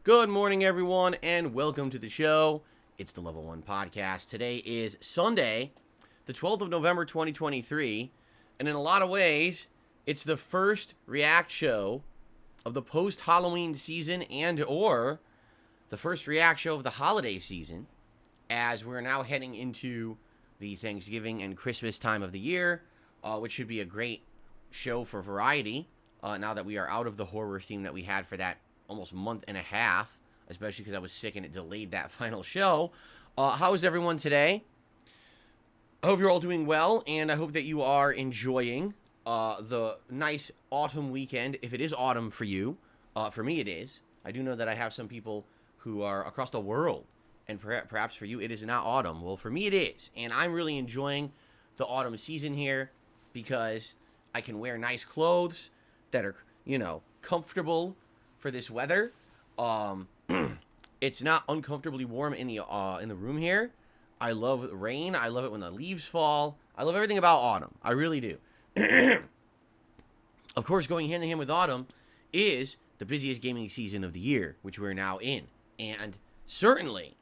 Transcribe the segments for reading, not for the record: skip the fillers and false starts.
Good morning, everyone, and welcome to the show. It's the Level 1 Podcast. Today is Sunday, the 12th of November, 2023, and in a lot of ways, it's the first React show of the post-Halloween season and/or the first React show of the holiday season, as we're now heading into the Thanksgiving and Christmas time of the year, which should be a great show for variety, now that we are out of the horror theme that we had for that almost month and a half, especially because I was sick and it delayed that final show. How is everyone today? I hope you're all doing well, and I hope that you are enjoying the nice autumn weekend, if it is autumn for you. For me, it is. I do know that I have some people who are across the world, and perhaps for you, it is not autumn. Well, for me, it is, and I'm really enjoying the autumn season here because I can wear nice clothes that are, comfortable for this weather. It's not uncomfortably warm in the room here. I love the rain. I love it when the leaves fall. I love everything about autumn. I really do. Of course, going hand in hand with autumn is the busiest gaming season of the year, which we're now in. And certainly,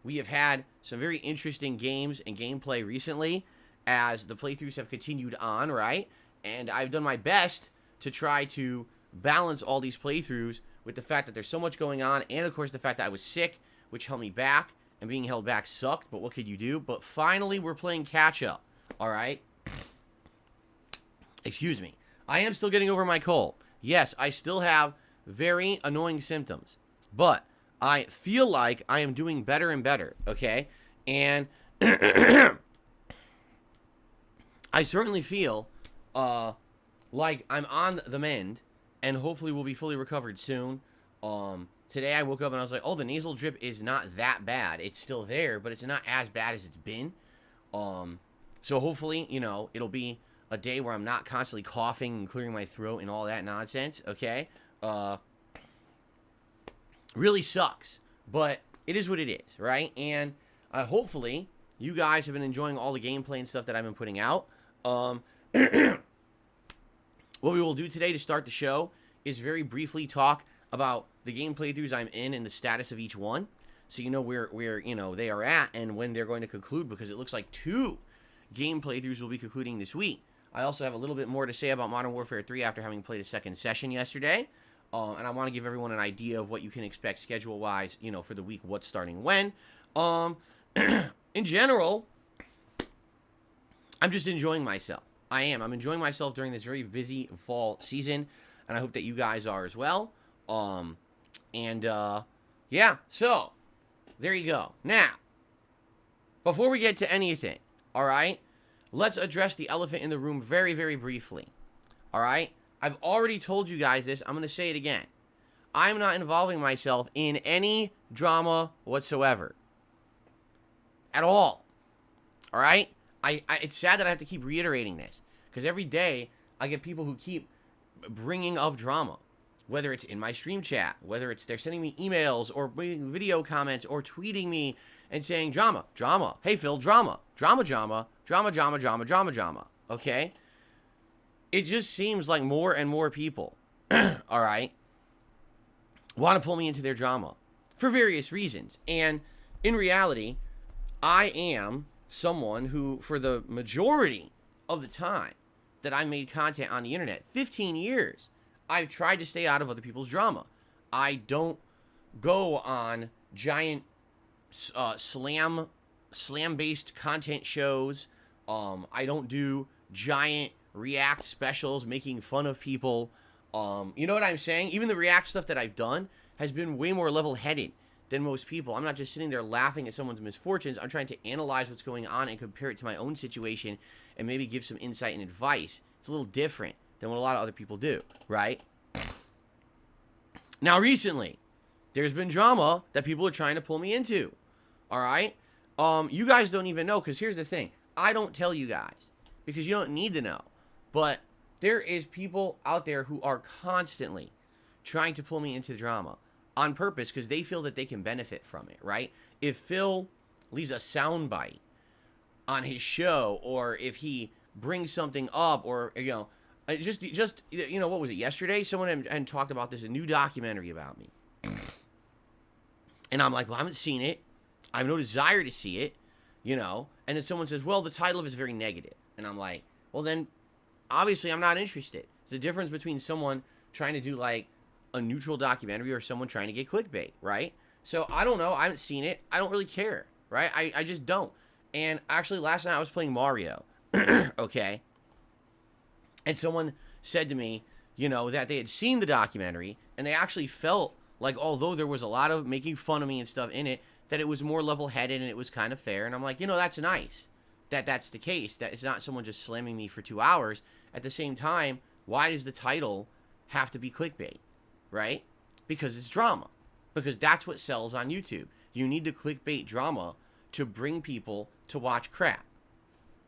we have had some very interesting games and gameplay recently as the playthroughs have continued on, right? And I've done my best to try to balance all these playthroughs with the fact that there's so much going on, and of course the fact that I was sick, which held me back, and being held back sucked, but what could you do? But finally, we're playing catch-up, alright? Excuse me. I am still getting over my cold. Yes, I still have very annoying symptoms, but I feel like I am doing better and better, okay? And I certainly feel like I'm on the mend, and hopefully we'll be fully recovered soon. Today I woke up and I was like, oh, the nasal drip is not that bad. It's still there, but it's not as bad as it's been. So hopefully, it'll be a day where I'm not constantly coughing and clearing my throat and all that nonsense, okay? Really sucks, but it is what it is, right? And hopefully you guys have been enjoying all the gameplay and stuff that I've been putting out. What we will do today to start the show is very briefly talk about the game playthroughs I'm in and the status of each one, so you know where they are at and when they're going to conclude, because it looks like 2 game playthroughs will be concluding this week. I also have a little bit more to say about Modern Warfare 3 after having played a second session yesterday, and I want to give everyone an idea of what you can expect schedule-wise, for the week, what's starting when. In general, I'm just enjoying myself. I'm enjoying myself during this very busy fall season, and I hope that you guys are as well. Yeah, so, there you go. Now, before we get to anything, alright, let's address the elephant in the room very, very briefly. Alright? I've already told you guys this. I'm going to say it again. I'm not involving myself in any drama whatsoever. At all. Alright? It's sad that I have to keep reiterating this, because every day I get people who keep bringing up drama. whether it's in my stream chat, whether it's they're sending me emails or video comments or tweeting me and saying drama, drama. Hey, Phil, drama, drama, drama, drama, drama, drama, drama, drama. Okay? It just seems like more and more people, all right, want to pull me into their drama for various reasons. And in reality, I am someone who, for the majority of the time that I made content on the internet, 15 years, I've tried to stay out of other people's drama. I don't go on giant slam-based content shows. I don't do giant React specials making fun of people. You know what I'm saying? Even the React stuff that I've done has been way more level-headed than most people. I'm not just sitting there laughing at someone's misfortunes. I'm trying to analyze what's going on and compare it to my own situation and maybe give some insight and advice. It's a little different than what a lot of other people do, right? Now, recently, there's been drama that people are trying to pull me into, all right? You guys don't even know, because here's the thing. I don't tell you guys because you don't need to know. But there is people out there who are constantly trying to pull me into the drama on purpose because they feel that they can benefit from it, right? If Phil leaves a soundbite on his show, or if he brings something up, or, you know, just you know, what was it, yesterday? Someone had talked about this, a new documentary about me. And I'm like, well, I haven't seen it. I have no desire to see it, you know? And then someone says, well, the title of it is very negative. And I'm like, well, then, obviously, I'm not interested. It's the difference between someone trying to do, like, a neutral documentary or someone trying to get clickbait, right? So, I don't know. I haven't seen it. I don't really care, right? I just don't. And actually, last night I was playing Mario, okay? And someone said to me, you know, that they had seen the documentary, and they actually felt like, although there was a lot of making fun of me and stuff in it, that it was more level-headed and it was kind of fair. And I'm like, you know, that's nice that that's the case, that it's not someone just slamming me for 2 hours. At the same time, why does the title have to be clickbait, right? Because it's drama. Because that's what sells on YouTube. You need the clickbait drama to bring people to watch crap.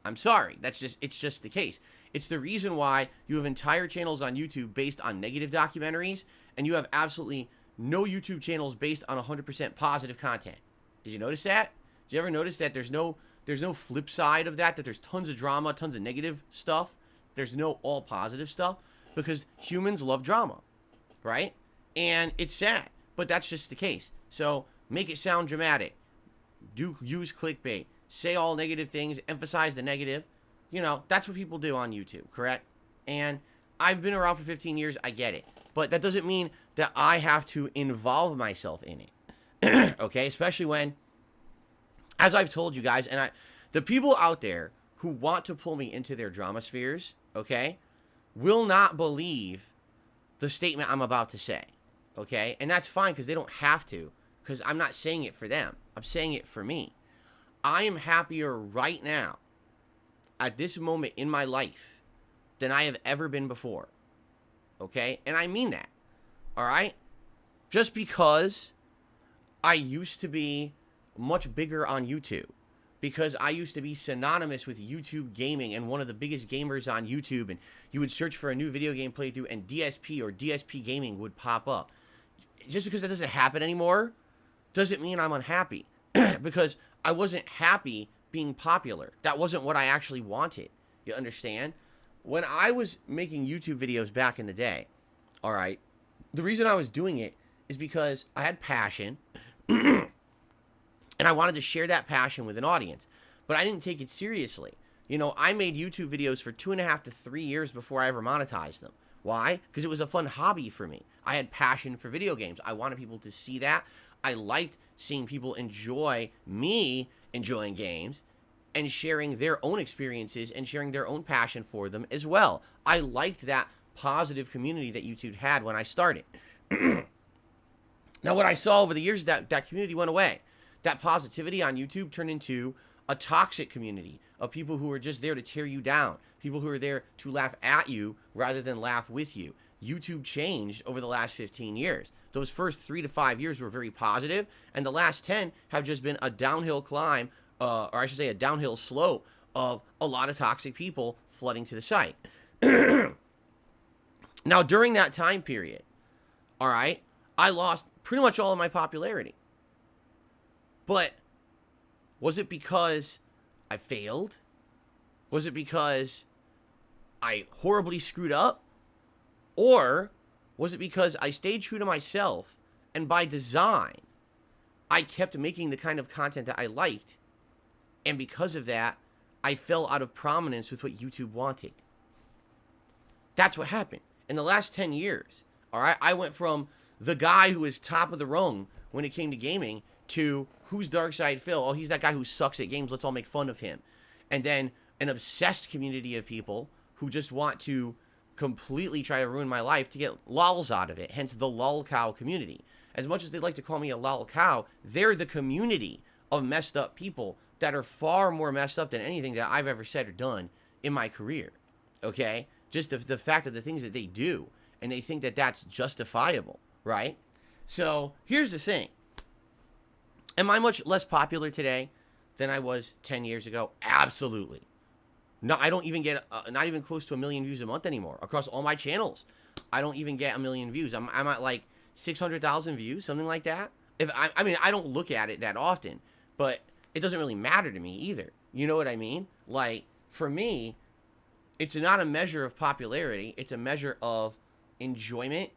I'm sorry. It's just the case. It's the reason why you have entire channels on YouTube based on negative documentaries, and you have absolutely no YouTube channels based on 100% positive content. Did you notice that? Did you ever notice that there's no flip side of that there's tons of drama, tons of negative stuff? There's no all positive stuff, because humans love drama, right? And it's sad, but that's just the case. So make it sound dramatic. Use clickbait. Say all negative things. Emphasize the negative. You know, that's what people do on YouTube, correct? And I've been around for 15 years. I get it. But that doesn't mean that I have to involve myself in it. Okay? Especially when, as I've told you guys, and the people out there who want to pull me into their drama spheres, okay, will not believe the statement I'm about to say. Okay? And that's fine, because they don't have to, because I'm not saying it for them. I'm saying it for me. I am happier right now, at this moment in my life, than I have ever been before. Okay? And I mean that. Alright? Just because I used to be much bigger on YouTube. Because I used to be synonymous with YouTube gaming and one of the biggest gamers on YouTube. And you would search for a new video game playthrough and DSP or DSPGaming would pop up. Just because that doesn't happen anymore doesn't mean I'm unhappy. Because I wasn't happy being popular. That wasn't what I actually wanted. You understand? When I was making YouTube videos back in the day, all right, the reason I was doing it is because I had passion and I wanted to share that passion with an audience, but I didn't take it seriously. You know, I made YouTube videos for 2.5 to 3 years before I ever monetized them. Why? Because it was a fun hobby for me. I had passion for video games. I wanted people to see that. I liked seeing people enjoy me enjoying games and sharing their own experiences and sharing their own passion for them as well. I liked that positive community that YouTube had when I started. Now, what I saw over the years is that community went away. That positivity on YouTube turned into a toxic community of people who are just there to tear you down, people who are there to laugh at you rather than laugh with you. YouTube changed over the last 15 years. Those first 3 to 5 years were very positive, and the last 10 have just been a downhill climb, or I should say a downhill slope of a lot of toxic people flooding to the site. Now, during that time period, all right, I lost pretty much all of my popularity. But was it because I failed? Was it because I horribly screwed up? Or was it because I stayed true to myself and by design, I kept making the kind of content that I liked, and because of that, I fell out of prominence with what YouTube wanted? That's what happened. In the last 10 years, all right, I went from the guy who was top of the rung when it came to gaming to who's Darkside Phil? Oh, he's that guy who sucks at games. Let's all make fun of him. And then an obsessed community of people who just want to completely try to ruin my life to get lols out of it. Hence the lol cow community. As much as they like to call me a lol cow, they're the community of messed up people that are far more messed up than anything that I've ever said or done in my career. Okay? Just the fact of the things that they do. And they think that that's justifiable, right? So here's the thing. Am I much less popular today than I was 10 years ago? Absolutely. No, I don't even get not even close to 1 million views a month anymore across all my channels. I don't even get 1 million views. I'm at like 600,000 views, something like that. I mean, I don't look at it that often, but it doesn't really matter to me either. You know what I mean? Like, for me, it's not a measure of popularity. It's a measure of enjoyment,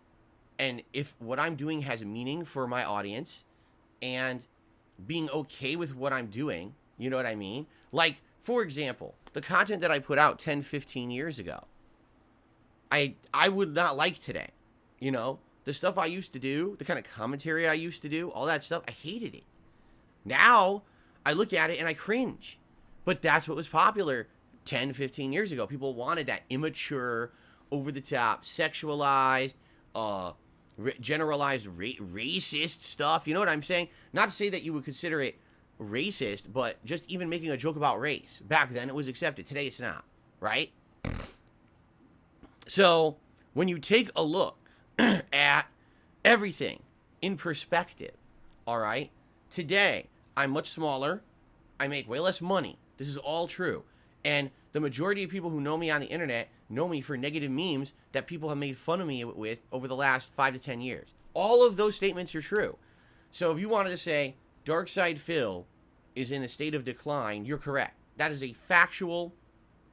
and if what I'm doing has meaning for my audience, and being okay with what I'm doing. You know what I mean? Like, for example, the content that I put out 10, 15 years ago, I would not like today. You know, the stuff I used to do, the kind of commentary I used to do, all that stuff, I hated it. Now, I look at it and I cringe. But that's what was popular 10, 15 years ago. People wanted that immature, over-the-top, sexualized, generalized racist stuff. You know what I'm saying? Not to say that you would consider it racist, but just even making a joke about race. Back then it was accepted. Today it's not, right? So when you take a look at everything in perspective, all right, today I'm much smaller. I make way less money. This is all true. And the majority of people who know me on the internet know me for negative memes that people have made fun of me with over the last 5 to 10 years. All of those statements are true. So if you wanted to say Darkside Phil is in a state of decline, you're correct. That is a factual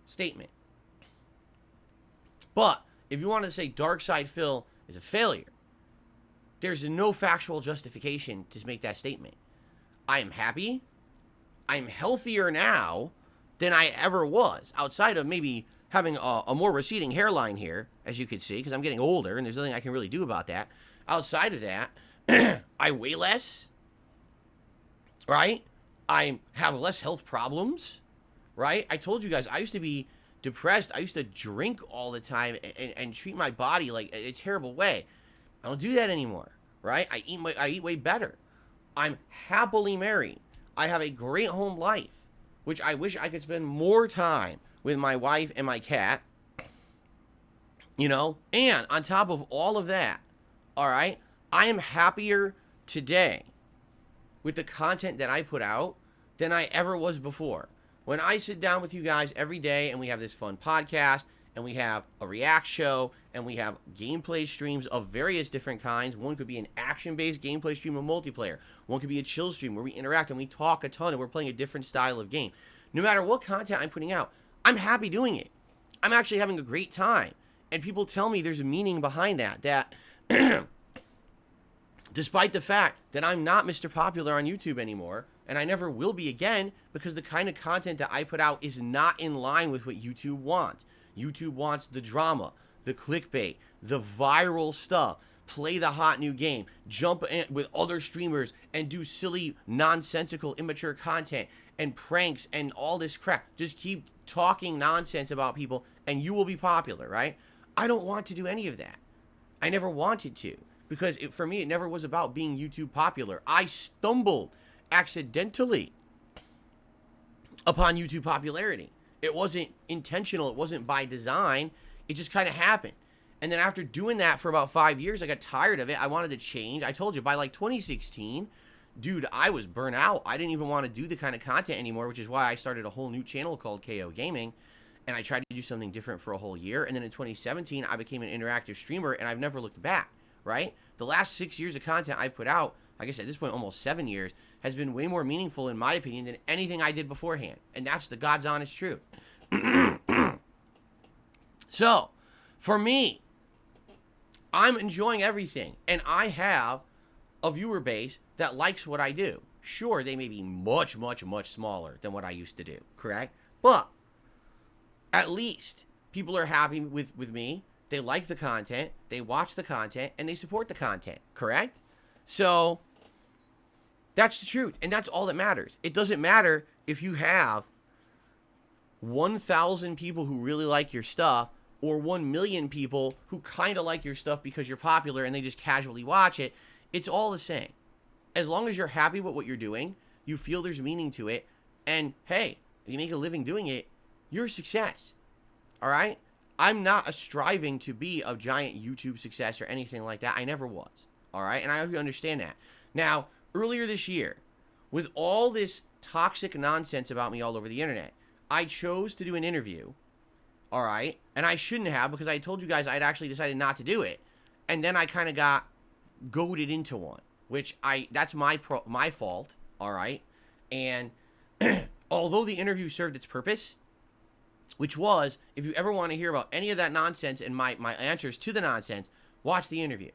statement. But if you wanted to say Darkside Phil is a failure, there's no factual justification to make that statement. I am happy. I'm healthier now than I ever was, outside of maybe having a more receding hairline here, as you can see, because I'm getting older and there's nothing I can really do about that. Outside of that, I weigh less, right? I have less health problems, right? I told you guys, I used to be depressed. I used to drink all the time and treat my body like a terrible way. I don't do that anymore, right? I eat way better. I'm happily married. I have a great home life, which I wish I could spend more time with my wife and my cat, you know? And on top of all of that, all right, I am happier today with the content that I put out than I ever was before. When I sit down with you guys every day and we have this fun podcast and we have a react show and we have gameplay streams of various different kinds. One could be an action-based gameplay stream of multiplayer. One could be a chill stream where we interact and we talk a ton and we're playing a different style of game. No matter what content I'm putting out, I'm happy doing it. I'm actually having a great time. And people tell me there's a meaning behind that despite the fact that I'm not Mr. Popular on YouTube anymore, and I never will be again, because the kind of content that I put out is not in line with what YouTube wants. YouTube wants the drama, the clickbait, the viral stuff, play the hot new game, jump in with other streamers and do silly, nonsensical, immature content and pranks and all this crap. Just keep talking nonsense about people and you will be popular, right? I don't want to do any of that. I never wanted to, because for me, it never was about being YouTube popular. I stumbled accidentally upon YouTube popularity. It wasn't intentional. It wasn't by design. It just kind of happened. And then after doing that for about 5 years, I got tired of it. I wanted to change. I told you, by like 2016, dude, I was burnt out. I didn't even want to do the kind of content anymore, which is why I started a whole new channel called KO Gaming. And I tried to do something different for a whole year. And then in 2017, I became an interactive streamer, and I've never looked back. right? The last 6 years of content I put out, I guess at this point almost 7 years, has been way more meaningful in my opinion than anything I did beforehand. And that's the God's honest truth. So, for me, I'm enjoying everything. And I have a viewer base that likes what I do. Sure, they may be much, much, much smaller than what I used to do, correct? But at least people are happy with me. They like the content, they watch the content, and they support the content, correct? So that's the truth, and that's all that matters. It doesn't matter if you have 1,000 people who really like your stuff or 1 million people who kind of like your stuff because you're popular and they just casually watch it. It's all the same. As long as you're happy with what you're doing, you feel there's meaning to it, and hey, you make a living doing it, you're a success. All right? I'm not striving to be a giant YouTube success or anything like that. I never was. All right? And I hope you understand that. Now, earlier this year, with all this toxic nonsense about me all over the internet, I chose to do an interview. All right? And I shouldn't have, because I told you guys I'd actually decided not to do it. And then I kind of got goaded into one, which that's my fault. All right? And although the interview served its purpose, which was, if you ever want to hear about any of that nonsense and my answers to the nonsense, watch the interview.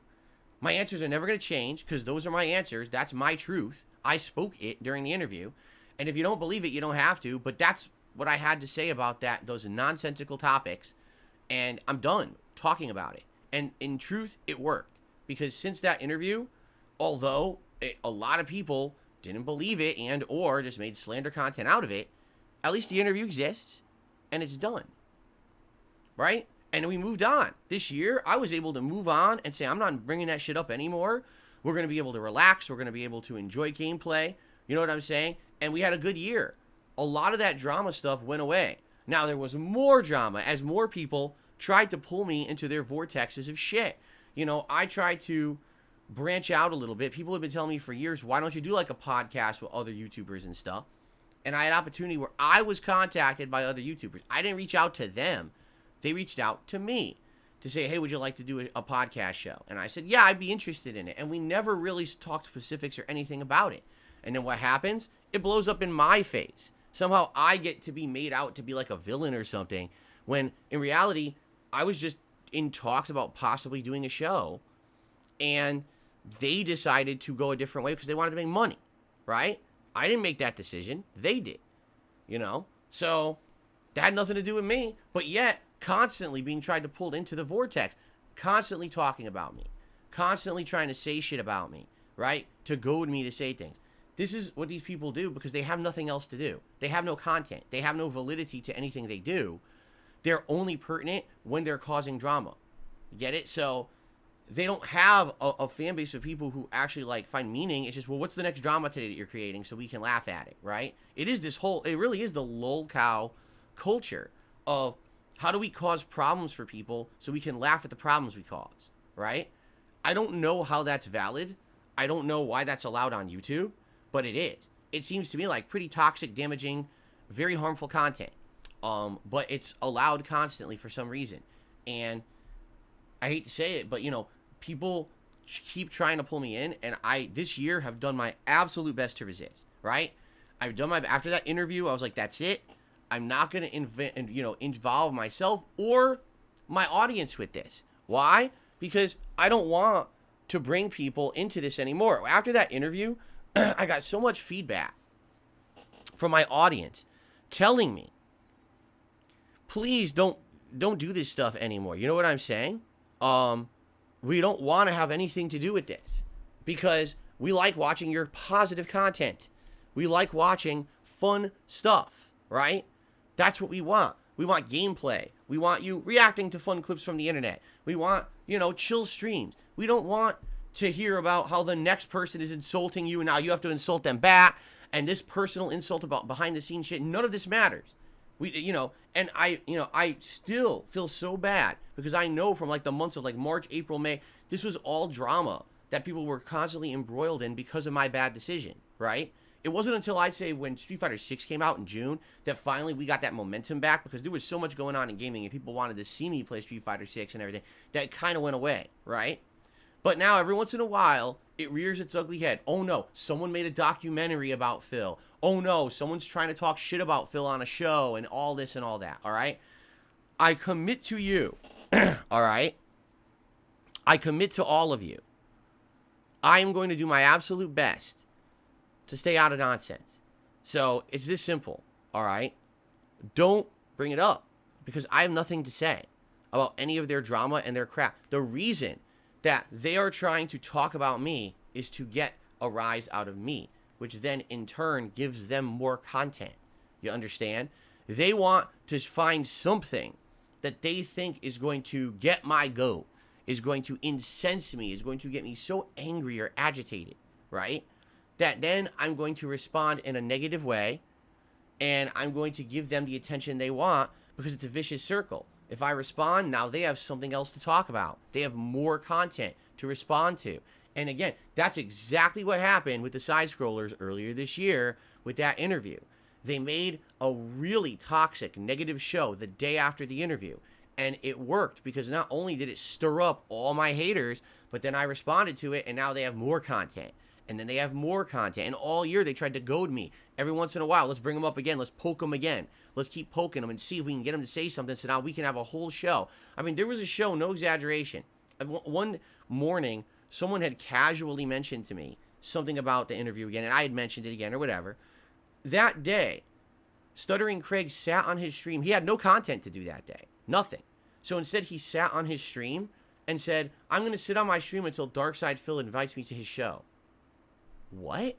My answers are never going to change because those are my answers. That's my truth. I spoke it during the interview. And if you don't believe it, you don't have to. But that's what I had to say about those nonsensical topics. And I'm done talking about it. And in truth, it worked. Because since that interview, although a lot of people didn't believe it and or just made slander content out of it, at least the interview exists. And it's done, right? And we moved on. This year, I was able to move on and say, I'm not bringing that shit up anymore. We're going to be able to relax. We're going to be able to enjoy gameplay. You know what I'm saying? And we had a good year. A lot of that drama stuff went away. Now, there was more drama as more people tried to pull me into their vortexes of shit. You know, I tried to branch out a little bit. People have been telling me for years, why don't you do like a podcast with other YouTubers and stuff? And I had an opportunity where I was contacted by other YouTubers. I didn't reach out to them. They reached out to me to say, hey, would you like to do a podcast show? And I said, yeah, I'd be interested in it. And we never really talked specifics or anything about it. And then what happens? It blows up in my face. Somehow I get to be made out to be like a villain or something, when in reality, I was just in talks about possibly doing a show. And they decided to go a different way because they wanted to make money, right? I didn't make that decision. They did, you know? So that had nothing to do with me, but yet constantly being tried to pull into the vortex, constantly talking about me, constantly trying to say shit about me, right? To goad me to say things. This is what these people do because they have nothing else to do. They have no content. They have no validity to anything they do. They're only pertinent when they're causing drama. Get it? So they don't have a fan base of people who actually like find meaning. It's just, well, what's the next drama today that you're creating so we can laugh at it, right? It really is the lolcow culture of how do we cause problems for people so we can laugh at the problems we caused, right? I don't know how that's valid. I don't know why that's allowed on YouTube, but it is. It seems to me like pretty toxic, damaging, very harmful content. But it's allowed constantly for some reason. And I hate to say it, but you know, people keep trying to pull me in, and I this year have done my absolute best to resist, right? I've done after that interview, I was like, that's it. I'm not going to involve myself or my audience with this. Why? Because I don't want to bring people into this anymore. After that interview, I got so much feedback from my audience telling me, please don't do this stuff anymore. You know what I'm saying? We don't want to have anything to do with this because we like watching your positive content. We like watching fun stuff, right? That's what we want. We want gameplay. We want you reacting to fun clips from the internet. We want, chill streams. We don't want to hear about how the next person is insulting you and now you have to insult them back and this personal insult about behind the scenes shit. None of this matters. And I still feel so bad because I know from like the months of like March, April, May, this was all drama that people were constantly embroiled in because of my bad decision, right? It wasn't until I'd say when Street Fighter 6 came out in June that finally we got that momentum back because there was so much going on in gaming and people wanted to see me play Street Fighter 6 and everything that kind of went away, right? But now every once in a while, it rears its ugly head. Oh no, someone made a documentary about Phil. Oh no, someone's trying to talk shit about Phil on a show and all this and all that, all right? I commit to you, all right? I commit to all of you. I am going to do my absolute best to stay out of nonsense. So it's this simple, all right? Don't bring it up because I have nothing to say about any of their drama and their crap. The reason that they are trying to talk about me is to get a rise out of me, which then in turn gives them more content. You understand? They want to find something that they think is going to get my goat, is going to incense me, is going to get me so angry or agitated, right? That then I'm going to respond in a negative way and I'm going to give them the attention they want because it's a vicious circle. If I respond, now they have something else to talk about. They have more content to respond to. And again, that's exactly what happened with the side scrollers earlier this year with that interview. They made a really toxic, negative show the day after the interview. And it worked because not only did it stir up all my haters, but then I responded to it and now they have more content. And then they have more content. And all year they tried to goad me. Every once in a while, let's bring them up again. Let's poke them again. Let's keep poking them and see if we can get them to say something so now we can have a whole show. I mean, there was a show, no exaggeration. One morning, someone had casually mentioned to me something about the interview again, and I had mentioned it again or whatever. That day, Stuttering Craig sat on his stream. He had no content to do that day. Nothing. So instead, he sat on his stream and said, I'm going to sit on my stream until Darkside Phil invites me to his show. What?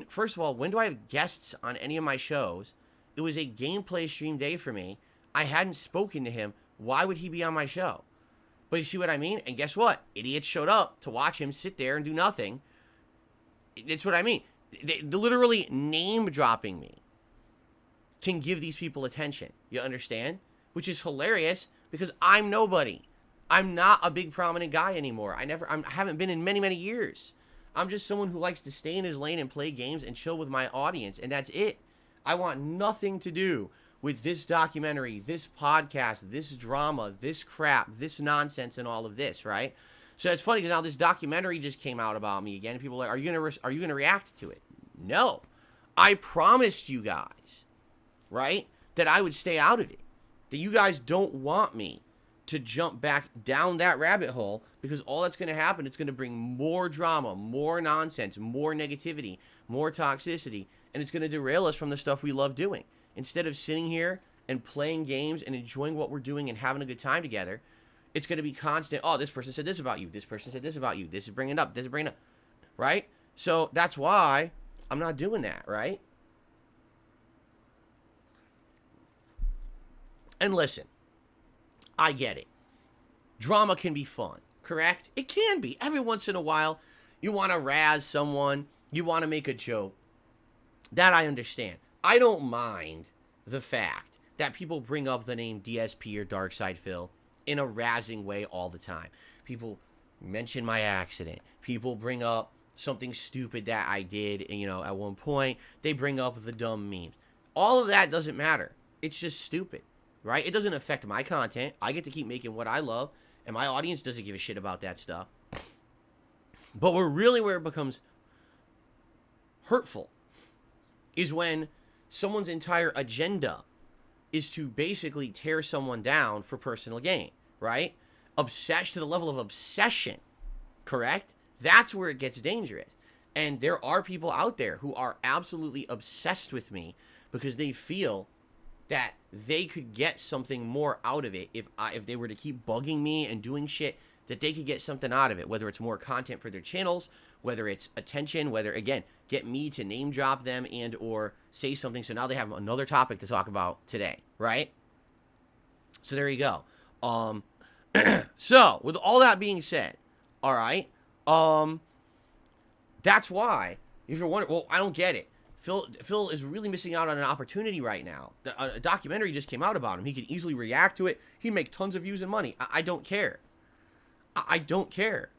First of all, when do I have guests on any of my shows? It was a gameplay stream day for me. I hadn't spoken to him. Why would he be on my show? But you see what I mean? And guess what? Idiots showed up to watch him sit there and do nothing. That's what I mean. They literally name dropping me can give these people attention. You understand? Which is hilarious because I'm nobody. I'm not a big prominent guy anymore. I haven't been in many, many years. I'm just someone who likes to stay in his lane and play games and chill with my audience, and that's it. I want nothing to do with this documentary, this podcast, this drama, this crap, this nonsense, and all of this, right? So it's funny because now this documentary just came out about me again. People are like, are you gonna react to it? No. I promised you guys, right, that I would stay out of it. That you guys don't want me to jump back down that rabbit hole because all that's going to happen, it's going to bring more drama, more nonsense, more negativity, more toxicity, and it's going to derail us from the stuff we love doing. Instead of sitting here and playing games and enjoying what we're doing and having a good time together, it's going to be constant, oh, this person said this about you, this person said this about you, this is bringing it up, this is bringing it up, right? So that's why I'm not doing that, right? And listen, I get it. Drama can be fun, correct? It can be. Every once in a while, you want to razz someone, you want to make a joke. That I understand. I don't mind the fact that people bring up the name DSP or Darkside Phil in a razzing way all the time. People mention my accident. People bring up something stupid that I did, at one point. They bring up the dumb memes. All of that doesn't matter. It's just stupid. Right? It doesn't affect my content. I get to keep making what I love, and my audience doesn't give a shit about that stuff. But where it becomes hurtful is when someone's entire agenda is to basically tear someone down for personal gain, right? Obsession to the level of obsession, correct? That's where it gets dangerous. And there are people out there who are absolutely obsessed with me because they feel that they could get something more out of it if they were to keep bugging me and doing shit, that they could get something out of it, whether it's more content for their channels, whether it's attention, whether, again, get me to name drop them and or say something so now they have another topic to talk about today, right? So there you go. So, with all that being said, all right, that's why, if you're wondering, well, I don't get it. Phil is really missing out on an opportunity right now. A documentary just came out about him. He could easily react to it. He'd make tons of views and money. I don't care. I don't care.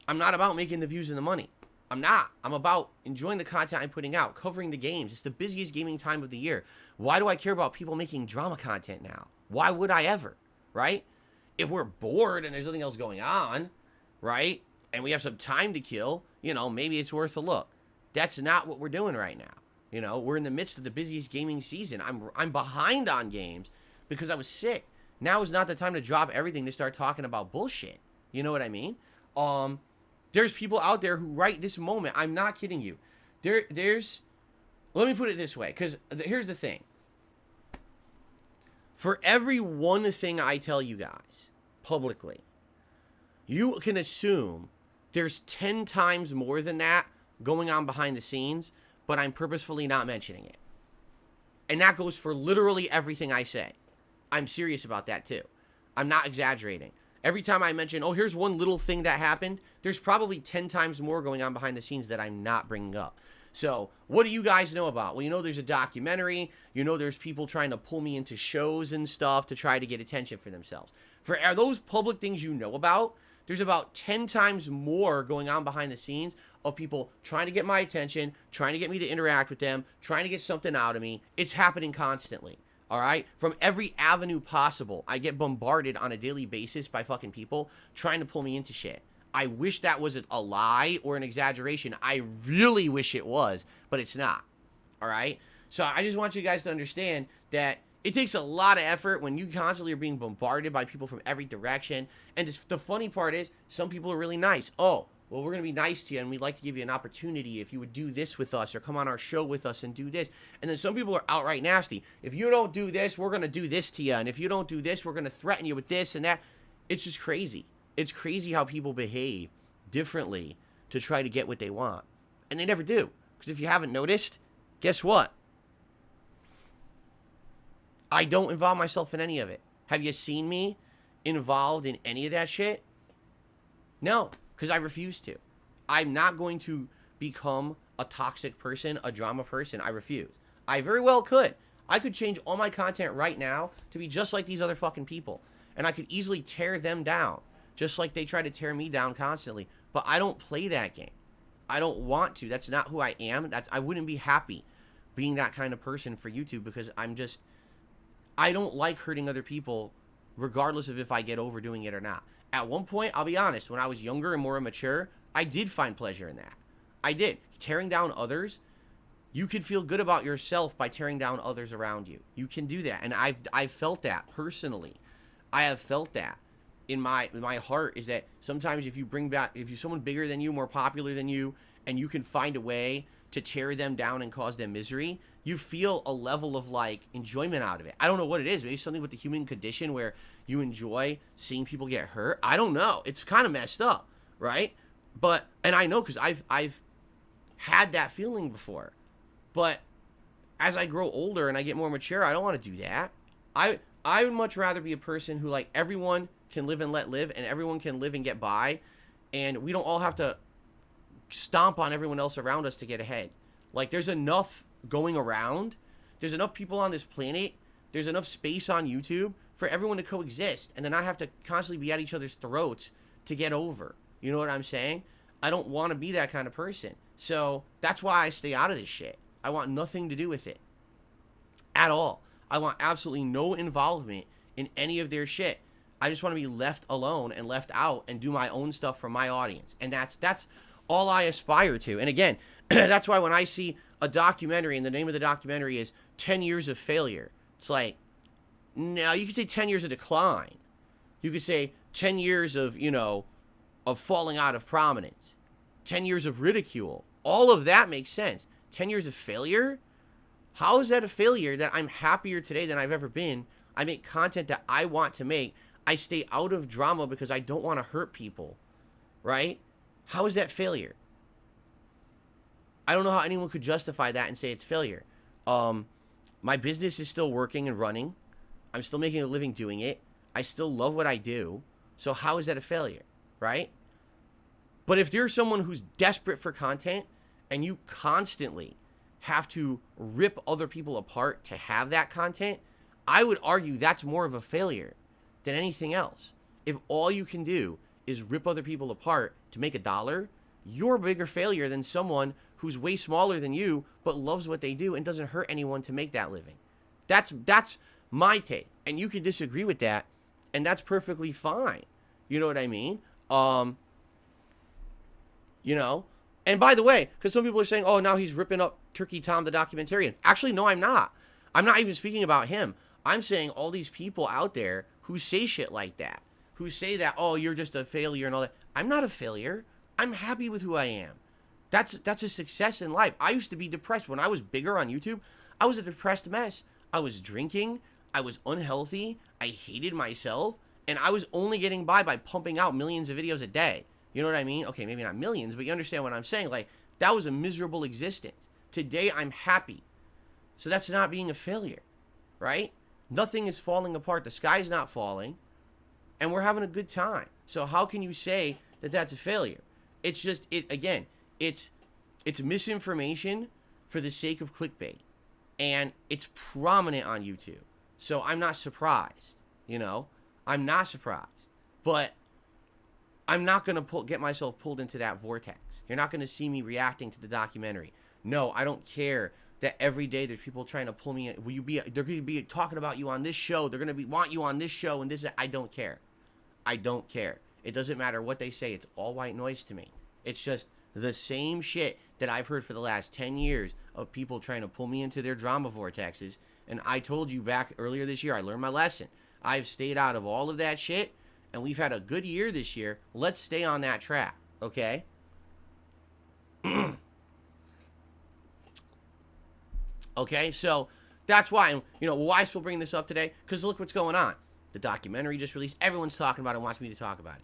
I'm not about making the views and the money. I'm not. I'm about enjoying the content I'm putting out, covering the games. It's the busiest gaming time of the year. Why do I care about people making drama content now? Why would I ever, right? If we're bored and there's nothing else going on, right? And we have some time to kill, maybe it's worth a look. That's not what we're doing right now. We're in the midst of the busiest gaming season. I'm behind on games because I was sick. Now is not the time to drop everything to start talking about bullshit. You know what I mean? There's people out there who right this moment, I'm not kidding you. There's, let me put it this way, because here's the thing. For every one thing I tell you guys publicly, you can assume there's 10 times more than that going on behind the scenes, but I'm purposefully not mentioning it. And that goes for literally everything I say. I'm serious about that too. I'm not exaggerating. Every time I mention, oh, here's one little thing that happened, there's probably 10 times more going on behind the scenes that I'm not bringing up. So, what do you guys know about? Well, there's a documentary. There's people trying to pull me into shows and stuff to try to get attention for themselves. For those public things you know about, there's about 10 times more going on behind the scenes of people trying to get my attention, trying to get me to interact with them, trying to get something out of me. It's happening constantly. All right? From every avenue possible, I get bombarded on a daily basis by fucking people trying to pull me into shit. I wish that was a lie or an exaggeration. I really wish it was, but it's not. All right? So I just want you guys to understand that it takes a lot of effort when you constantly are being bombarded by people from every direction. And the funny part is, some people are really nice. Oh, well, we're going to be nice to you, and we'd like to give you an opportunity if you would do this with us or come on our show with us and do this. And then some people are outright nasty. If you don't do this, we're going to do this to you. And if you don't do this, we're going to threaten you with this and that. It's just crazy. It's crazy how people behave differently to try to get what they want. And they never do. Because if you haven't noticed, guess what? I don't involve myself in any of it. Have you seen me involved in any of that shit? No, because I refuse to. I'm not going to become a toxic person, a drama person. I refuse. I very well could. I could change all my content right now to be just like these other fucking people. And I could easily tear them down, just like they try to tear me down constantly. But I don't play that game. I don't want to. That's not who I am. I wouldn't be happy being that kind of person for YouTube, because I don't like hurting other people regardless of if I get over doing it or not. At one point, I'll be honest, when I was younger and more immature, I did find pleasure in that. I did. Tearing down others, you can feel good about yourself by tearing down others around you. You can do that. And I've felt that personally. I have felt that in my heart, is that sometimes if you're someone bigger than you, more popular than you, and you can find a way to tear them down and cause them misery, you feel a level of enjoyment out of it. I don't know what it is. Maybe something with the human condition where you enjoy seeing people get hurt. I don't know. It's kind of messed up, right? And I know because I've had that feeling before. But as I grow older and I get more mature, I don't want to do that. I would much rather be a person who everyone can live and let live, and everyone can live and get by, and we don't all have to stomp on everyone else around us to get ahead. There's enough going around. There's enough people on this planet. There's enough space on YouTube for everyone to coexist and then not have to constantly be at each other's throats to get over. You know what I'm saying? I don't want to be that kind of person. So that's why I stay out of this shit. I want nothing to do with it at all. I want absolutely no involvement in any of their shit. I just want to be left alone and left out and do my own stuff for my audience. And that's all I aspire to. And again, that's why when I see a documentary and the name of the documentary is 10 Years of Failure, it's no, you could say 10 years of decline. You could say 10 years of, of falling out of prominence, 10 years of ridicule. All of that makes sense. 10 years of failure? How is that a failure that I'm happier today than I've ever been? I make content that I want to make. I stay out of drama because I don't want to hurt people, right? How is that failure? I don't know how anyone could justify that and say it's failure. My business is still working and running. I'm still making a living doing it. I still love what I do. So how is that a failure, right? But if you're someone who's desperate for content and you constantly have to rip other people apart to have that content, I would argue that's more of a failure than anything else. If all you can do is rip other people apart to make $1, you're a bigger failure than someone who's way smaller than you but loves what they do and doesn't hurt anyone to make that living. That's my take, and you can disagree with that, and that's perfectly fine. You know what I mean? you know? And by the way, because some people are saying, oh, now he's ripping up Turkey Tom the documentarian. Actually, no, I'm not. I'm not even speaking about him. I'm saying all these people out there who say shit like that, who say that, oh, you're just a failure and all that. I'm not a failure. I'm happy with who I am. That's a success in life. I used to be depressed. When I was bigger on YouTube, I was a depressed mess. I was drinking. I was unhealthy. I hated myself. And I was only getting by pumping out millions of videos a day. You know what I mean? Okay, maybe not millions, but you understand what I'm saying. Like, that was a miserable existence. Today, I'm happy. So that's not being a failure, right? Nothing is falling apart. The sky's not falling. And we're having a good time. So how can you say that that's a failure? It's just, it's misinformation for the sake of clickbait. And it's prominent on YouTube. So I'm not surprised, you know? I'm not surprised. But I'm not going to get myself pulled into that vortex. You're not going to see me reacting to the documentary. No, I don't care that every day there's people trying to pull me in. They're going to be talking about you on this show. They're going to want you on this show and this. I don't care. I don't care. It doesn't matter what they say. It's all white noise to me. It's just the same shit that I've heard for the last 10 years of people trying to pull me into their drama vortexes. And I told you back earlier this year, I learned my lesson. I've stayed out of all of that shit. And we've had a good year this year. Let's stay on that track, okay? Okay, so that's why, why I still bring this up today? Because look what's going on. The documentary just released. Everyone's talking about it and wants me to talk about it.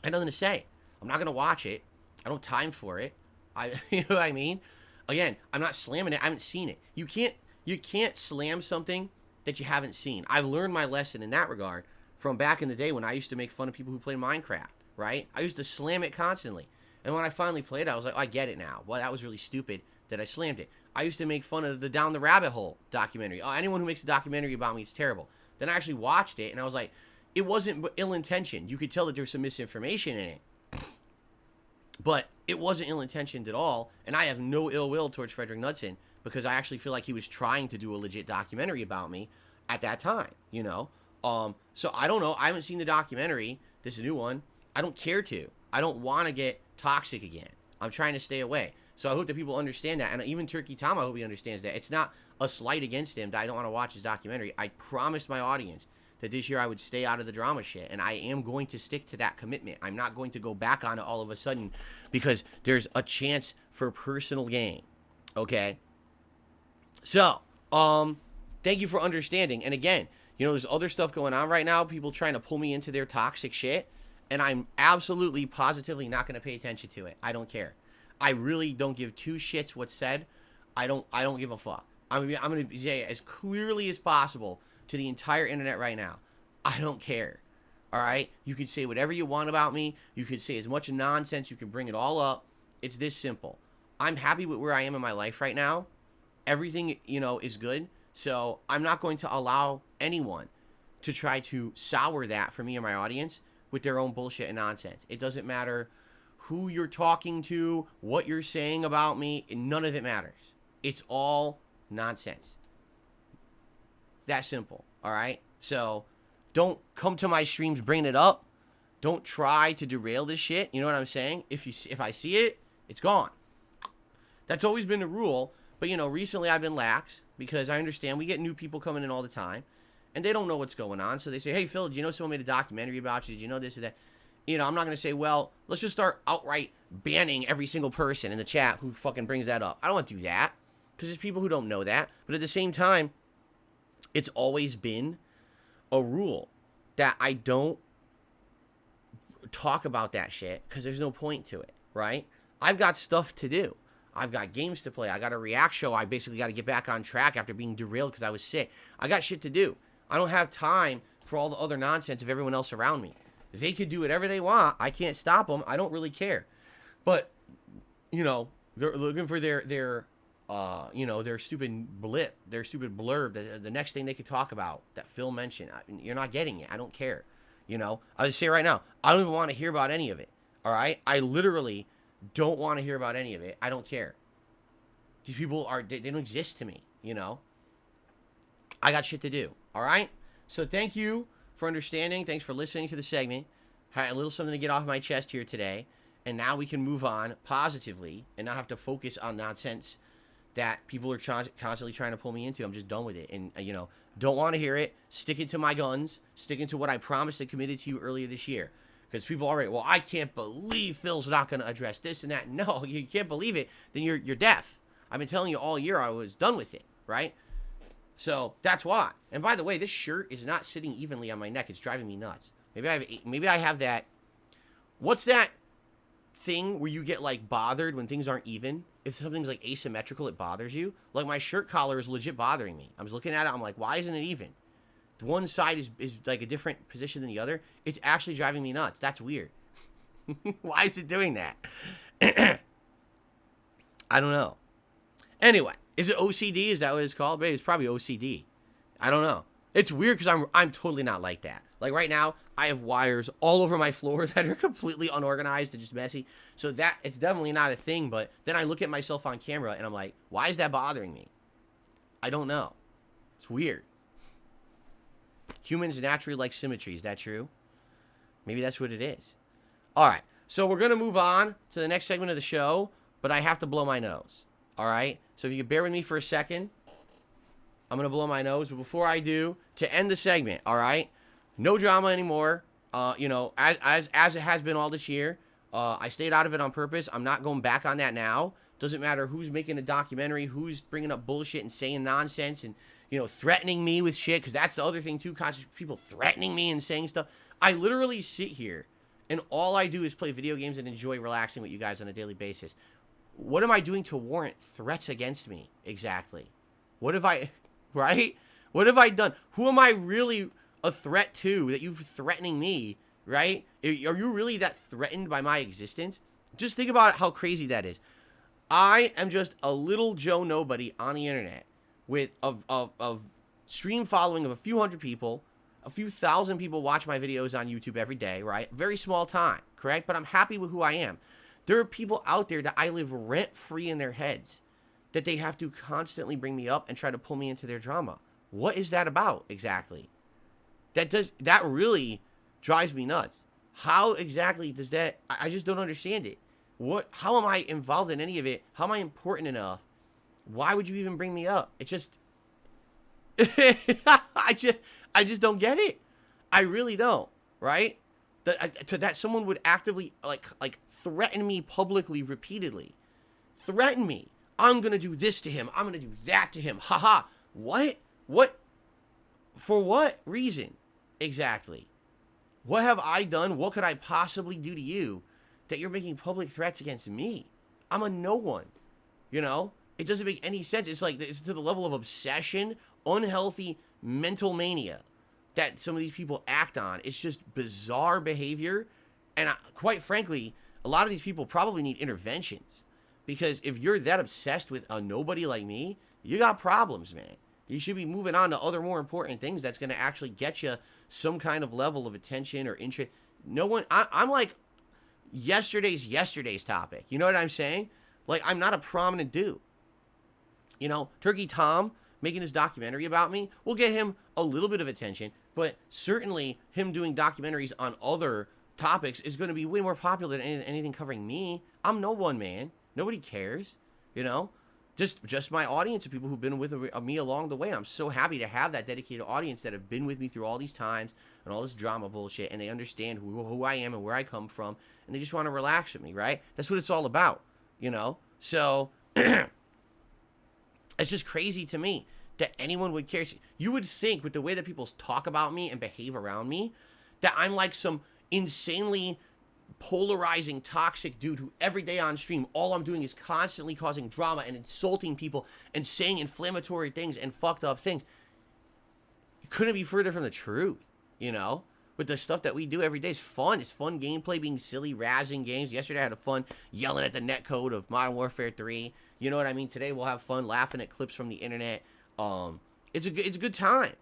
I have nothing to say. I'm not going to watch it. I don't have time for it. You know what I mean? Again, I'm not slamming it. I haven't seen it. You can't slam something that you haven't seen. I've learned my lesson in that regard from back in the day when I used to make fun of people who played Minecraft, right? I used to slam it constantly. And when I finally played it, I was like, oh, I get it now. Well, that was really stupid that I slammed it. I used to make fun of the Down the Rabbit Hole documentary. Oh, anyone who makes a documentary about me is terrible. Then I actually watched it, and I was like, it wasn't ill-intentioned. You could tell that there's some misinformation in it. But it wasn't ill-intentioned at all, and I have no ill will towards Frederick Knudsen because I actually feel like he was trying to do a legit documentary about me at that time, you know? So I don't know. I haven't seen the documentary. This is a new one. I don't care to. I don't want to get toxic again. I'm trying to stay away. So I hope that people understand that. And even Turkey Tom, I hope he understands that. It's not a slight against him that I don't want to watch his documentary. I promised my audience that this year I would stay out of the drama shit. And I am going to stick to that commitment. I'm not going to go back on it all of a sudden because there's a chance for personal gain. Okay? So, thank you for understanding. And again, there's other stuff going on right now. People trying to pull me into their toxic shit. And I'm absolutely, positively not going to pay attention to it. I don't care. I really don't give two shits what's said. I don't give a fuck. I'm going to say it as clearly as possible to the entire internet right now. I don't care. All right? You can say whatever you want about me. You can say as much nonsense. You can bring it all up. It's this simple. I'm happy with where I am in my life right now. Everything, is good. So I'm not going to allow anyone to try to sour that for me or my audience with their own bullshit and nonsense. It doesn't matter who you're talking to, what you're saying about me. None of it matters. It's all nonsense. It's that simple. All right? So don't come to my streams bringing it up. Don't try to derail this shit. You know what I'm saying? If I see it, it's gone. That's always been the rule. But, recently I've been lax because I understand we get new people coming in all the time and they don't know what's going on. So they say, hey, Phil, did you know someone made a documentary about you? Did you know this or that? I'm not going to say, well, let's just start outright banning every single person in the chat who fucking brings that up. I don't want to do that because there's people who don't know that. But at the same time, it's always been a rule that I don't talk about that shit because there's no point to it, right? I've got stuff to do. I've got games to play. I got a react show. I basically got to get back on track after being derailed because I was sick. I got shit to do. I don't have time for all the other nonsense of everyone else around me. They could do whatever they want. I can't stop them. I don't really care. But, they're looking for their stupid blip, their stupid blurb, the next thing they could talk about that Phil mentioned. You're not getting it. I don't care. I'll just say right now, I don't even want to hear about any of it. All right? I literally don't want to hear about any of it. I don't care. These people they don't exist to me, I got shit to do. All right? So thank you for understanding. Thanks for listening to the segment. Had a little something to get off my chest here today. And now we can move on positively and not have to focus on nonsense that people are constantly trying to pull me into. I'm just done with it. And, don't want to hear it. Sticking to my guns. Sticking to what I promised and committed to you earlier this year. Because people are well, I can't believe Phil's not going to address this and that. No, you can't believe it. Then you're deaf. I've been telling you all year I was done with it, right? So that's why. And by the way, this shirt is not sitting evenly on my neck. It's driving me nuts. Maybe I have that. What's that thing where you get like bothered when things aren't even? If something's like asymmetrical, it bothers you. Like my shirt collar is legit bothering me. I was looking at it. I'm like, why isn't it even? The one side is like a different position than the other. It's actually driving me nuts. That's weird. Why is it doing that? I don't know. Anyway, is it OCD? Is that what it's called? Maybe it's probably OCD. I don't know. It's weird because I'm totally not like that. Like right now, I have wires all over my floor that are completely unorganized and just messy. So that it's definitely not a thing. But then I look at myself on camera and I'm like, why is that bothering me? I don't know. It's weird. Humans naturally like symmetry. Is that true? Maybe that's what it is. All right. So we're going to move on to the next segment of the show, but I have to blow my nose. All right. So if you could bear with me for a second, I'm going to blow my nose. But before I do, to end the segment, all right, no drama anymore. As it has been all this year, I stayed out of it on purpose. I'm not going back on that now. Doesn't matter who's making a documentary, who's bringing up bullshit and saying nonsense and, threatening me with shit. Because that's the other thing, too. Conscious people threatening me and saying stuff. I literally sit here and all I do is play video games and enjoy relaxing with you guys on a daily basis. What am I doing to warrant threats against me exactly? What have I, right? What have I done? Who am I really a threat to that you're threatening me, right? Are you really that threatened by my existence? Just think about how crazy that is. I am just a little Joe Nobody on the internet with a stream following of a few hundred people. A few thousand people watch my videos on YouTube every day, right? Very small time, correct? But I'm happy with who I am. There are people out there that I live rent-free in their heads that they have to constantly bring me up and try to pull me into their drama. What is that about exactly? That really drives me nuts. How exactly does that, I just don't understand it. How am I involved in any of it? How am I important enough? Why would you even bring me up? It just, I just don't get it. I really don't, right? That someone would actively like threaten me publicly repeatedly. Threaten me. I'm going to do this to him. I'm going to do that to him. Haha. What? What? For what reason? Exactly. What have I done? What could I possibly do to you that you're making public threats against me? I'm a no one. It doesn't make any sense. It's to the level of obsession, unhealthy mental mania that some of these people act on. It's just bizarre behavior. And quite frankly, a lot of these people probably need interventions. Because if you're that obsessed with a nobody like me, you got problems, man. You should be moving on to other more important things that's going to actually get you some kind of level of attention or interest. No one, I'm like yesterday's topic. You know what I'm saying? Like, I'm not a prominent dude. Turkey Tom making this documentary about me will get him a little bit of attention, but certainly him doing documentaries on other topics is going to be way more popular than anything covering me. I'm no one, man. Nobody cares, Just my audience of people who've been with me along the way. And I'm so happy to have that dedicated audience that have been with me through all these times and all this drama bullshit, and they understand who I am and where I come from, and they just want to relax with me, right? That's what it's all about, So it's just crazy to me that anyone would care. You would think with the way that people talk about me and behave around me that I'm like some insanely polarizing, toxic dude who every day on stream, all I'm doing is constantly causing drama and insulting people and saying inflammatory things and fucked up things. It couldn't be further from the truth, But the stuff that we do every day is fun. It's fun gameplay, being silly, razzing games. Yesterday I had fun yelling at the netcode of Modern Warfare 3. You know what I mean? Today we'll have fun laughing at clips from the internet. It's a good time.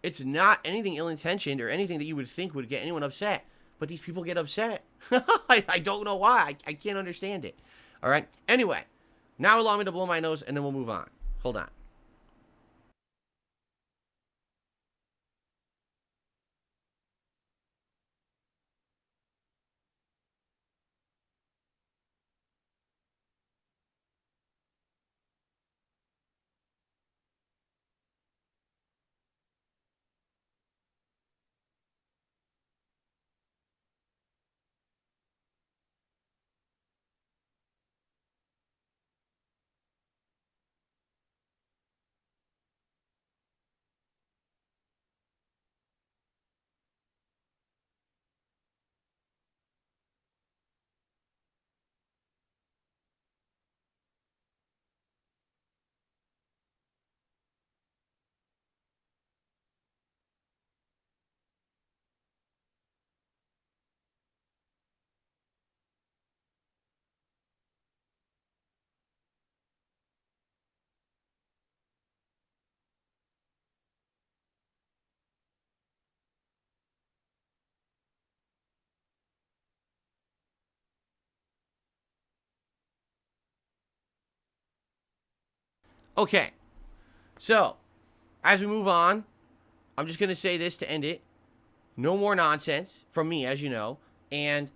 It's not anything ill-intentioned or anything that you would think would get anyone upset. But these people get upset. I don't know why. I can't understand it. All right? Anyway, now allow me to blow my nose, and then we'll move on. Hold on. Okay. So, as we move on, I'm just going to say this to end it. No more nonsense from me, as you know. And,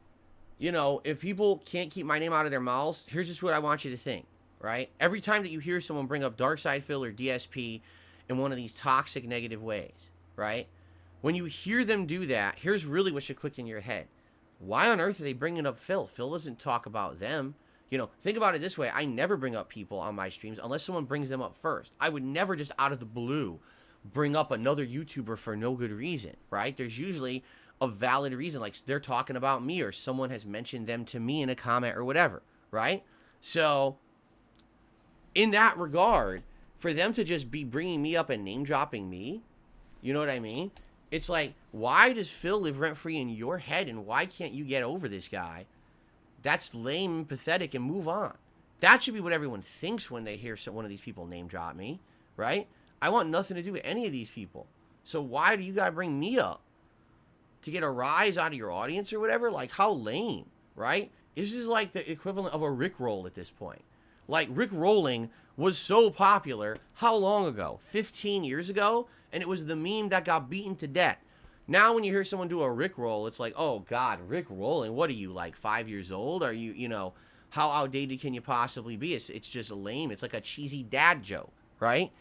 if people can't keep my name out of their mouths, here's just what I want you to think, right? Every time that you hear someone bring up Darkside Phil or DSP in one of these toxic negative ways, right? When you hear them do that, here's really what should click in your head. Why on earth are they bringing up Phil? Phil doesn't talk about them. Think about it this way. I never bring up people on my streams unless someone brings them up first. I would never just out of the blue bring up another YouTuber for no good reason, right? There's usually a valid reason, like they're talking about me or someone has mentioned them to me in a comment or whatever, right? So, in that regard, for them to just be bringing me up and name dropping me, you know what I mean? It's like, why does Phil live rent-free in your head and why can't you get over this guy? That's lame and pathetic and move on. That should be what everyone thinks when they hear one of these people name drop me, right? I want nothing to do with any of these people. So why do you gotta bring me up? To get a rise out of your audience or whatever? Like, how lame, right? This is like the equivalent of a Rickroll at this point. Like, Rickrolling was so popular, how long ago? 15 years ago? And it was the meme that got beaten to death. Now when you hear someone do a Rickroll, it's like, oh God, Rickrolling, what are you, like 5 years old? Are you, how outdated can you possibly be? It's just lame. It's like a cheesy dad joke, right?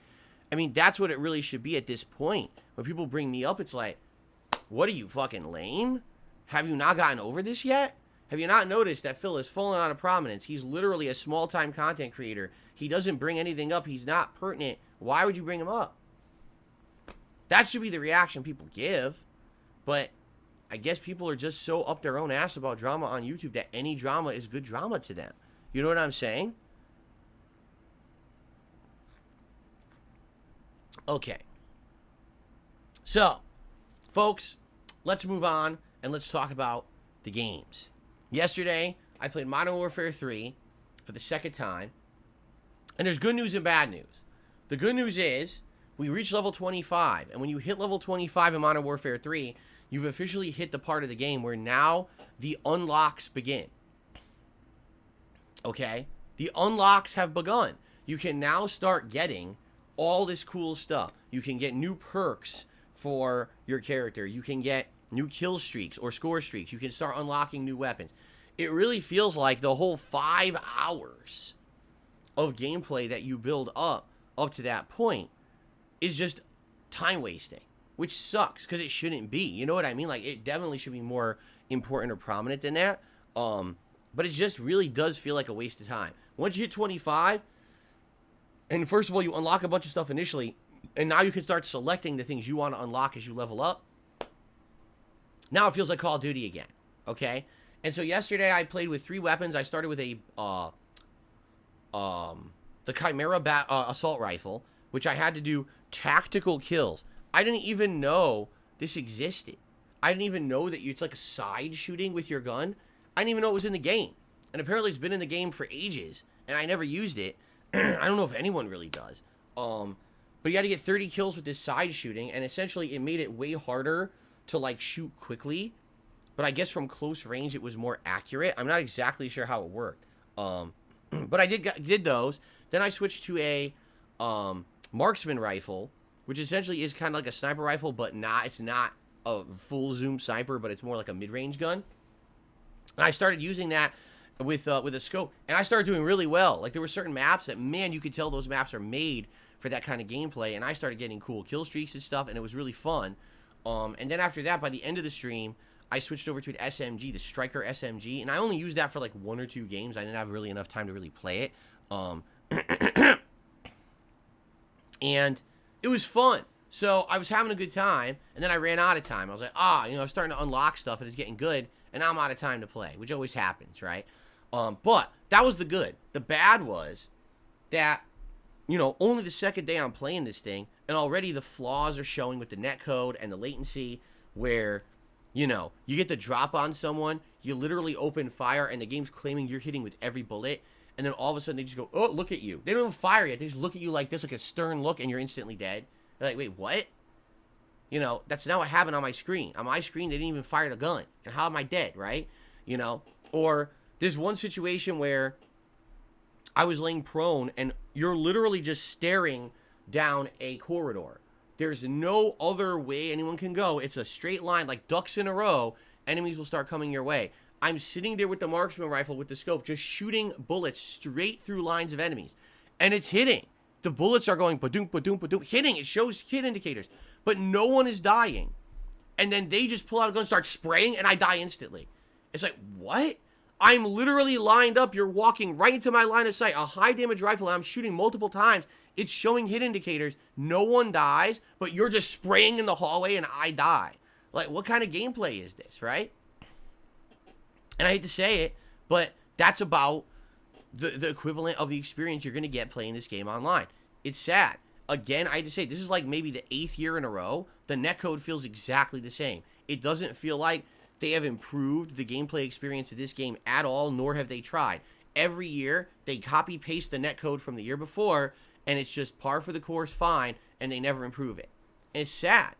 I mean, that's what it really should be at this point. When people bring me up, it's like, what are you, fucking lame? Have you not gotten over this yet? Have you not noticed that Phil has fallen out of prominence? He's literally a small-time content creator. He doesn't bring anything up. He's not pertinent. Why would you bring him up? That should be the reaction people give. But I guess people are just so up their own ass about drama on YouTube that any drama is good drama to them. You know what I'm saying? Okay. So, folks, let's move on and let's talk about the games. Yesterday, I played Modern Warfare 3 for the second time. And there's good news and bad news. The good news is we reached level 25. And when you hit level 25 in Modern Warfare 3, you've officially hit the part of the game where now the unlocks begin. Okay? The unlocks have begun. You can now start getting all this cool stuff. You can get new perks for your character. You can get new kill streaks or score streaks. You can start unlocking new weapons. It really feels like the whole 5 hours of gameplay that you build up to that point is just time wasting, which sucks because it shouldn't be. You know what I mean? Like, it definitely should be more important or prominent than that. But it just really does feel like a waste of time. Once you hit 25, and first of all, you unlock a bunch of stuff initially, and now you can start selecting the things you want to unlock as you level up. Now it feels like Call of Duty again, okay? And so yesterday I played with 3 weapons. I started with a the Chimera assault rifle, which I had to do tactical kills. I didn't even know this existed. I didn't even know that it's like a side shooting with your gun. I didn't even know it was in the game. And apparently it's been in the game for ages, and I never used it. I don't know if anyone really does. But you had to get 30 kills with this side shooting, and essentially it made it way harder to like shoot quickly. But I guess from close range it was more accurate. I'm not exactly sure how it worked. But I did those. Then I switched to a marksman rifle, which essentially is kind of like a sniper rifle, but it's not a full zoom sniper, but it's more like a mid-range gun. And I started using that with a scope, and I started doing really well. Like, there were certain maps that, man, you could tell those maps are made for that kind of gameplay, and I started getting cool kill streaks and stuff, and it was really fun. And then after that, by the end of the stream, I switched over to an SMG, the Striker SMG, and I only used that for like 1 or 2 games. I didn't have really enough time to really play it. And it was fun. So I was having a good time, and then I ran out of time. I was like, I was starting to unlock stuff, and it's getting good, and I'm out of time to play, which always happens, right? But that was the good. The bad was that, only the second day I'm playing this thing, and already the flaws are showing with the netcode and the latency where, you get the drop on someone, you literally open fire, and the game's claiming you're hitting with every bullet, and then all of a sudden they just go, oh, look at you. They don't even fire yet. They just look at you like this, like a stern look, and you're instantly dead. They're like, wait, what? That's not what happened on my screen. On my screen, they didn't even fire the gun. And how am I dead, right? Or there's one situation where I was laying prone, and you're literally just staring down a corridor. There's no other way anyone can go. It's a straight line, like ducks in a row. Enemies will start coming your way. I'm sitting there with the marksman rifle with the scope, just shooting bullets straight through lines of enemies. And it's hitting. The bullets are going ba-doom, ba-doom, ba-doom, hitting. It shows hit indicators. But no one is dying. And then they just pull out a gun and start spraying, and I die instantly. It's like, what? I'm literally lined up. You're walking right into my line of sight. A high damage rifle, and I'm shooting multiple times. It's showing hit indicators. No one dies, but you're just spraying in the hallway, and I die. Like, what kind of gameplay is this, right? And I hate to say it, but that's about the equivalent of the experience you're going to get playing this game online. It's sad. Again, I hate to say, this is like maybe the 8th year in a row. The netcode feels exactly the same. It doesn't feel like they have improved the gameplay experience of this game at all, nor have they tried. Every year, they copy-paste the netcode from the year before, and it's just par for the course, fine, and they never improve it. And it's sad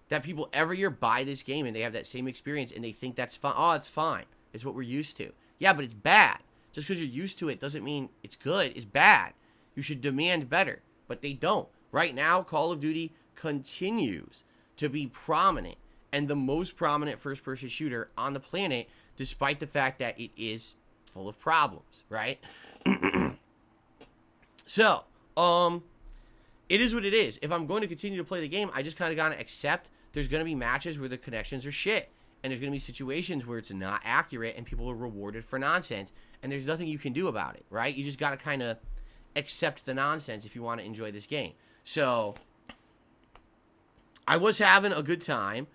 that people every year buy this game, and they have that same experience, and they think that's fine. Oh, it's fine. It's what we're used to. Yeah, but it's bad. Just because you're used to it doesn't mean it's good. It's bad. You should demand better, but they don't. Right now, Call of Duty continues to be prominent and the most prominent first-person shooter on the planet, despite the fact that it is full of problems, right? So, it is what it is. If I'm going to continue to play the game, I just kind of got to accept there's going to be matches where the connections are shit. And there's going to be situations where it's not accurate and people are rewarded for nonsense. And there's nothing you can do about it, right? You just got to kind of accept the nonsense if you want to enjoy this game. So, I was having a good time,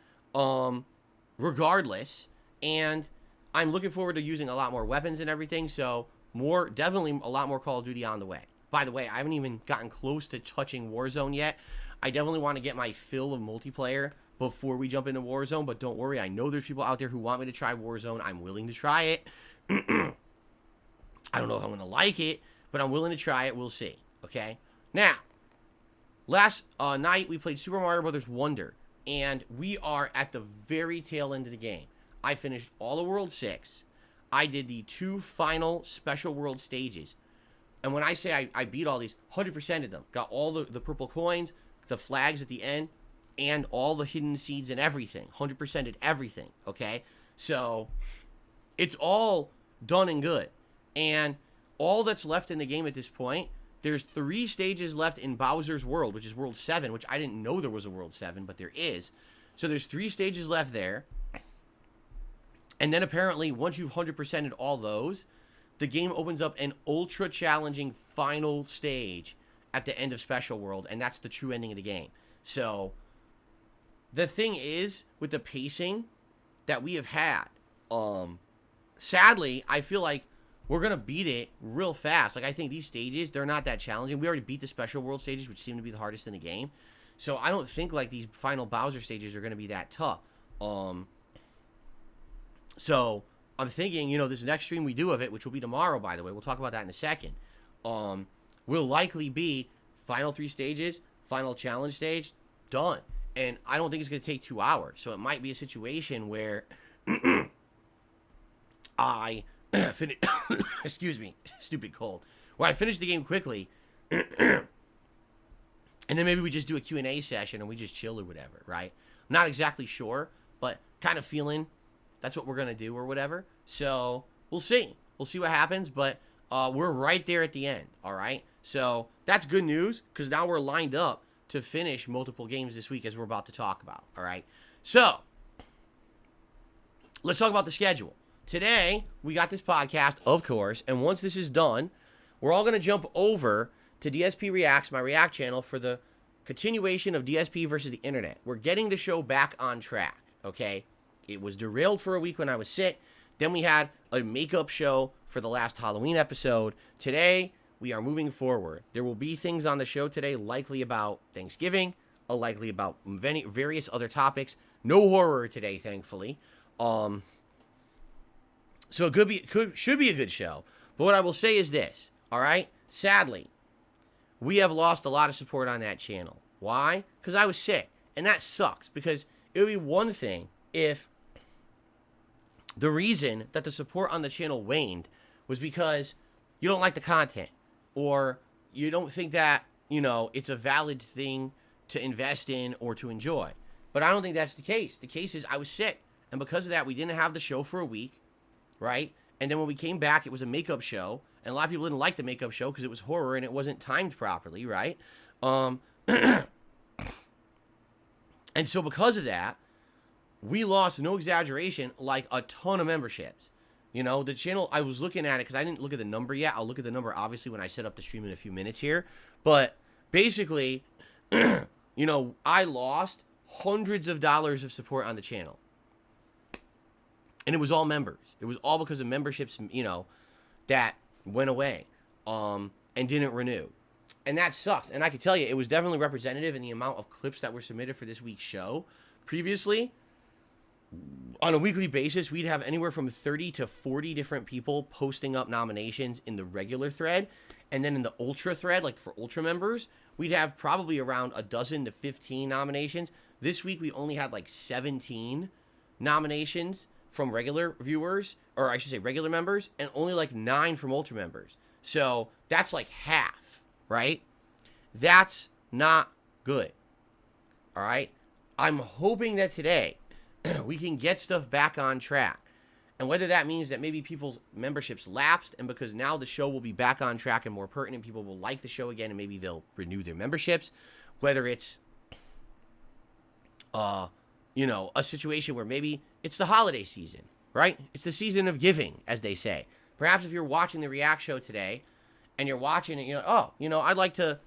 regardless. And I'm looking forward to using a lot more weapons and everything. So, definitely a lot more Call of Duty on the way. By the way, I haven't even gotten close to touching Warzone yet. I definitely want to get my fill of multiplayer before we jump into Warzone, but don't worry, I know there's people out there who want me to try Warzone. I'm willing to try it. I don't know if I'm going to like it, but I'm willing to try it. We'll see, okay? Now, last night we played Super Mario Bros. Wonder, and we are at the very tail end of the game. I finished all of World 6. I did the 2 final Special World stages. And when I say I beat all these, 100% of them. Got all the purple coins, the flags at the end, and all the hidden seeds and everything. 100%ed everything, okay? So, it's all done and good. And all that's left in the game at this point, there's 3 stages left in Bowser's World, which is World 7, which I didn't know there was a World 7, but there is. So there's 3 stages left there. And then apparently, once you've 100%ed all those, the game opens up an ultra challenging final stage at the end of Special World, and that's the true ending of the game. So, the thing is, with the pacing that we have had, sadly, I feel like we're going to beat it real fast. Like, I think these stages, they're not that challenging. We already beat the Special World stages, which seem to be the hardest in the game. So, I don't think, like, these final Bowser stages are going to be that tough. So, I'm thinking, you know, this next stream we do of it, which will be tomorrow, by the way, we'll talk about that in a second, will likely be final 3 stages, final challenge stage, done. And I don't think it's going to take 2 hours. So it might be a situation where I finish, excuse me, stupid cold, where I finish the game quickly, and then maybe we just do a Q&A session and we just chill or whatever, right? I'm not exactly sure, but kind of feeling that's what we're going to do or whatever. So we'll see. We'll see what happens, but we're right there at the end, all right? So that's good news because now we're lined up to finish multiple games this week as we're about to talk about, all right? So let's talk about the schedule. Today, we got this podcast, of course, and once this is done, we're all going to jump over to DSP Reacts, my React channel, for the continuation of DSP versus the internet. We're getting the show back on track, okay? It was derailed for a week when I was sick. Then we had a makeup show for the last Halloween episode. Today, we are moving forward. There will be things on the show today likely about Thanksgiving, likely about various other topics. No horror today, thankfully. So it should be a good show. But what I will say is this, all right? Sadly, we have lost a lot of support on that channel. Why? Because I was sick. And that sucks because it would be one thing if the reason that the support on the channel waned was because you don't like the content. or you don't think that, you know, it's a valid thing to invest in or to enjoy. But I don't think that's the case. The case is I was sick. And because of that, we didn't have the show for a week, right? And then when we came back, it was a makeup show. And a lot of people didn't like the makeup show because it was horror and it wasn't timed properly, right? And so because of that, we lost, no exaggeration, like a ton of memberships. You know, the channel, I was looking at it because I didn't look at the number yet. I'll look at the number, obviously, when I set up the stream in a few minutes here. But basically, you know, I lost hundreds of dollars of support on the channel. And it was all members. It was all because of memberships, you know, that went away and didn't renew. And that sucks. And I can tell you, it was definitely representative in the amount of clips that were submitted for this week's show. Previously, on a weekly basis, we'd have anywhere from 30 to 40 different people posting up nominations in the regular thread. And then in the ultra thread, like for ultra members, we'd have probably around a dozen to 15 nominations. This week, we only had like 17 nominations from regular viewers, or I should say regular members, and only like 9 from ultra members. So that's like half, right? That's not good. All right? I'm hoping that today we can get stuff back on track. And whether that means that maybe people's memberships lapsed, and because now the show will be back on track and more pertinent, people will like the show again, and maybe they'll renew their memberships. Whether it's, you know, a situation where maybe it's the holiday season, right? It's the season of giving, as they say. Perhaps if you're watching the React show today, and you're watching it, you know, oh, you know, I'd like to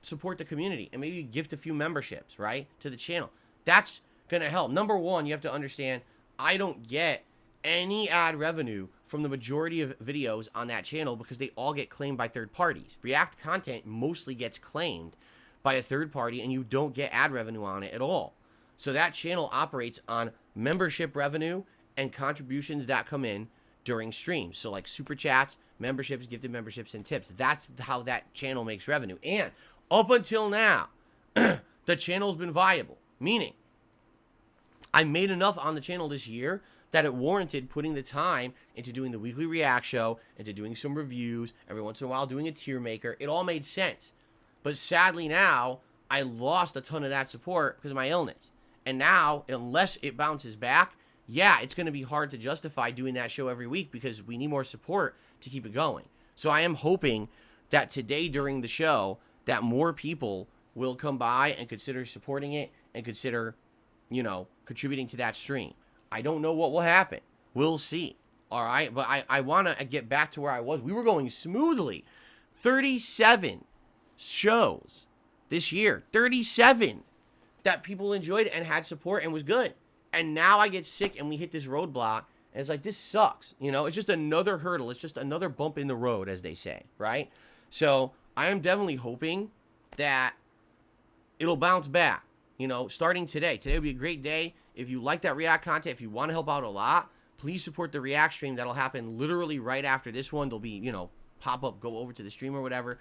support the community, and maybe you gift a few memberships, right, to the channel. That's going to help. Number one, you have to understand, I don't get any ad revenue from the majority of videos on that channel because they all get claimed by third parties. React content mostly gets claimed by a third party, and you don't get ad revenue on it at all. So that channel operates on membership revenue and contributions that come in during streams. So like super chats, memberships, gifted memberships, and tips. That's how that channel makes revenue. And up until now, the channel's been viable, meaning I made enough on the channel this year that it warranted putting the time into doing the weekly React show, into doing some reviews, every once in a while doing a tier maker. It all made sense. But sadly now, I lost a ton of that support because of my illness. And now, unless it bounces back, yeah, it's going to be hard to justify doing that show every week because we need more support to keep it going. So I am hoping that today during the show that more people will come by and consider supporting it and consider, you know, contributing to that stream. I don't know what will happen. We'll see. All right. But I want to get back to where I was. We were going smoothly. 37 shows this year. 37 that people enjoyed and had support and was good. And now I get sick and we hit this roadblock. And it's like, this sucks. You know, it's just another hurdle. It's just another bump in the road, as they say. Right. So I am definitely hoping that it'll bounce back. You know, starting today. Today will be a great day. If you like that React content, if you want to help out a lot, please support the React stream. That'll happen literally right after this one. There'll be, you know, pop up, go over to the stream or whatever.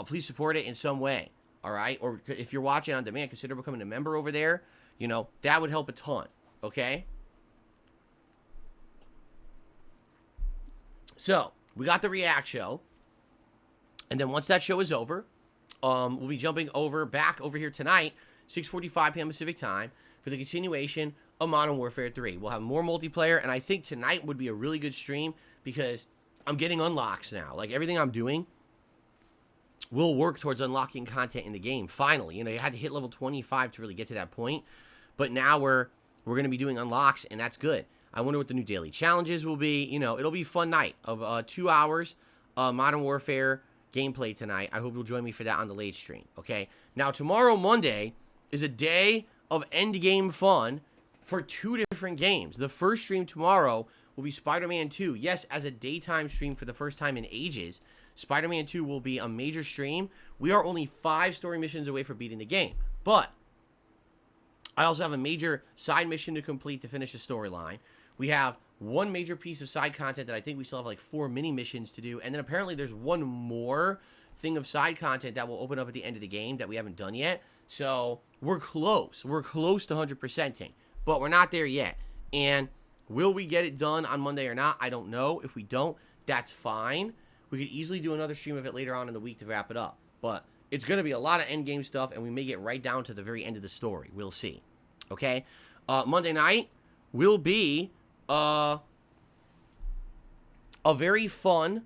Please support it in some way. All right. Or if you're watching on demand, consider becoming a member over there. You know, that would help a ton. Okay. So we got the React show. And then once that show is over, we'll be jumping back over here tonight, 6:45 p.m. Pacific time, for the continuation of Modern Warfare 3. We'll have more multiplayer, and I think tonight would be a really good stream because I'm getting unlocks now. Like, everything I'm doing will work towards unlocking content in the game, finally. You know, you had to hit level 25 to really get to that point, but now we're going to be doing unlocks, and that's good. I wonder what the new daily challenges will be. You know, it'll be a fun night of 2 hours Modern Warfare gameplay tonight. I hope you'll join me for that on the late stream, okay? Now, tomorrow, Monday, is a day of endgame fun for 2 different games. The first stream tomorrow will be Spider-Man 2. Yes, as a daytime stream for the first time in ages, Spider-Man 2 will be a major stream. We are only 5 story missions away from beating the game. But I also have a major side mission to complete to finish the storyline. We have 1 major piece of side content that I think we still have like 4 mini missions to do. And then apparently there's 1 more thing of side content that will open up at the end of the game that we haven't done yet. So we're close. We're close to 100%ing. But we're not there yet. And will we get it done on Monday or not? I don't know. If we don't, that's fine. we could easily do another stream of it later on in the week to wrap it up. But it's going to be a lot of endgame stuff, and we may get right down to the very end of the story. We'll see. Okay? Monday night will be a very fun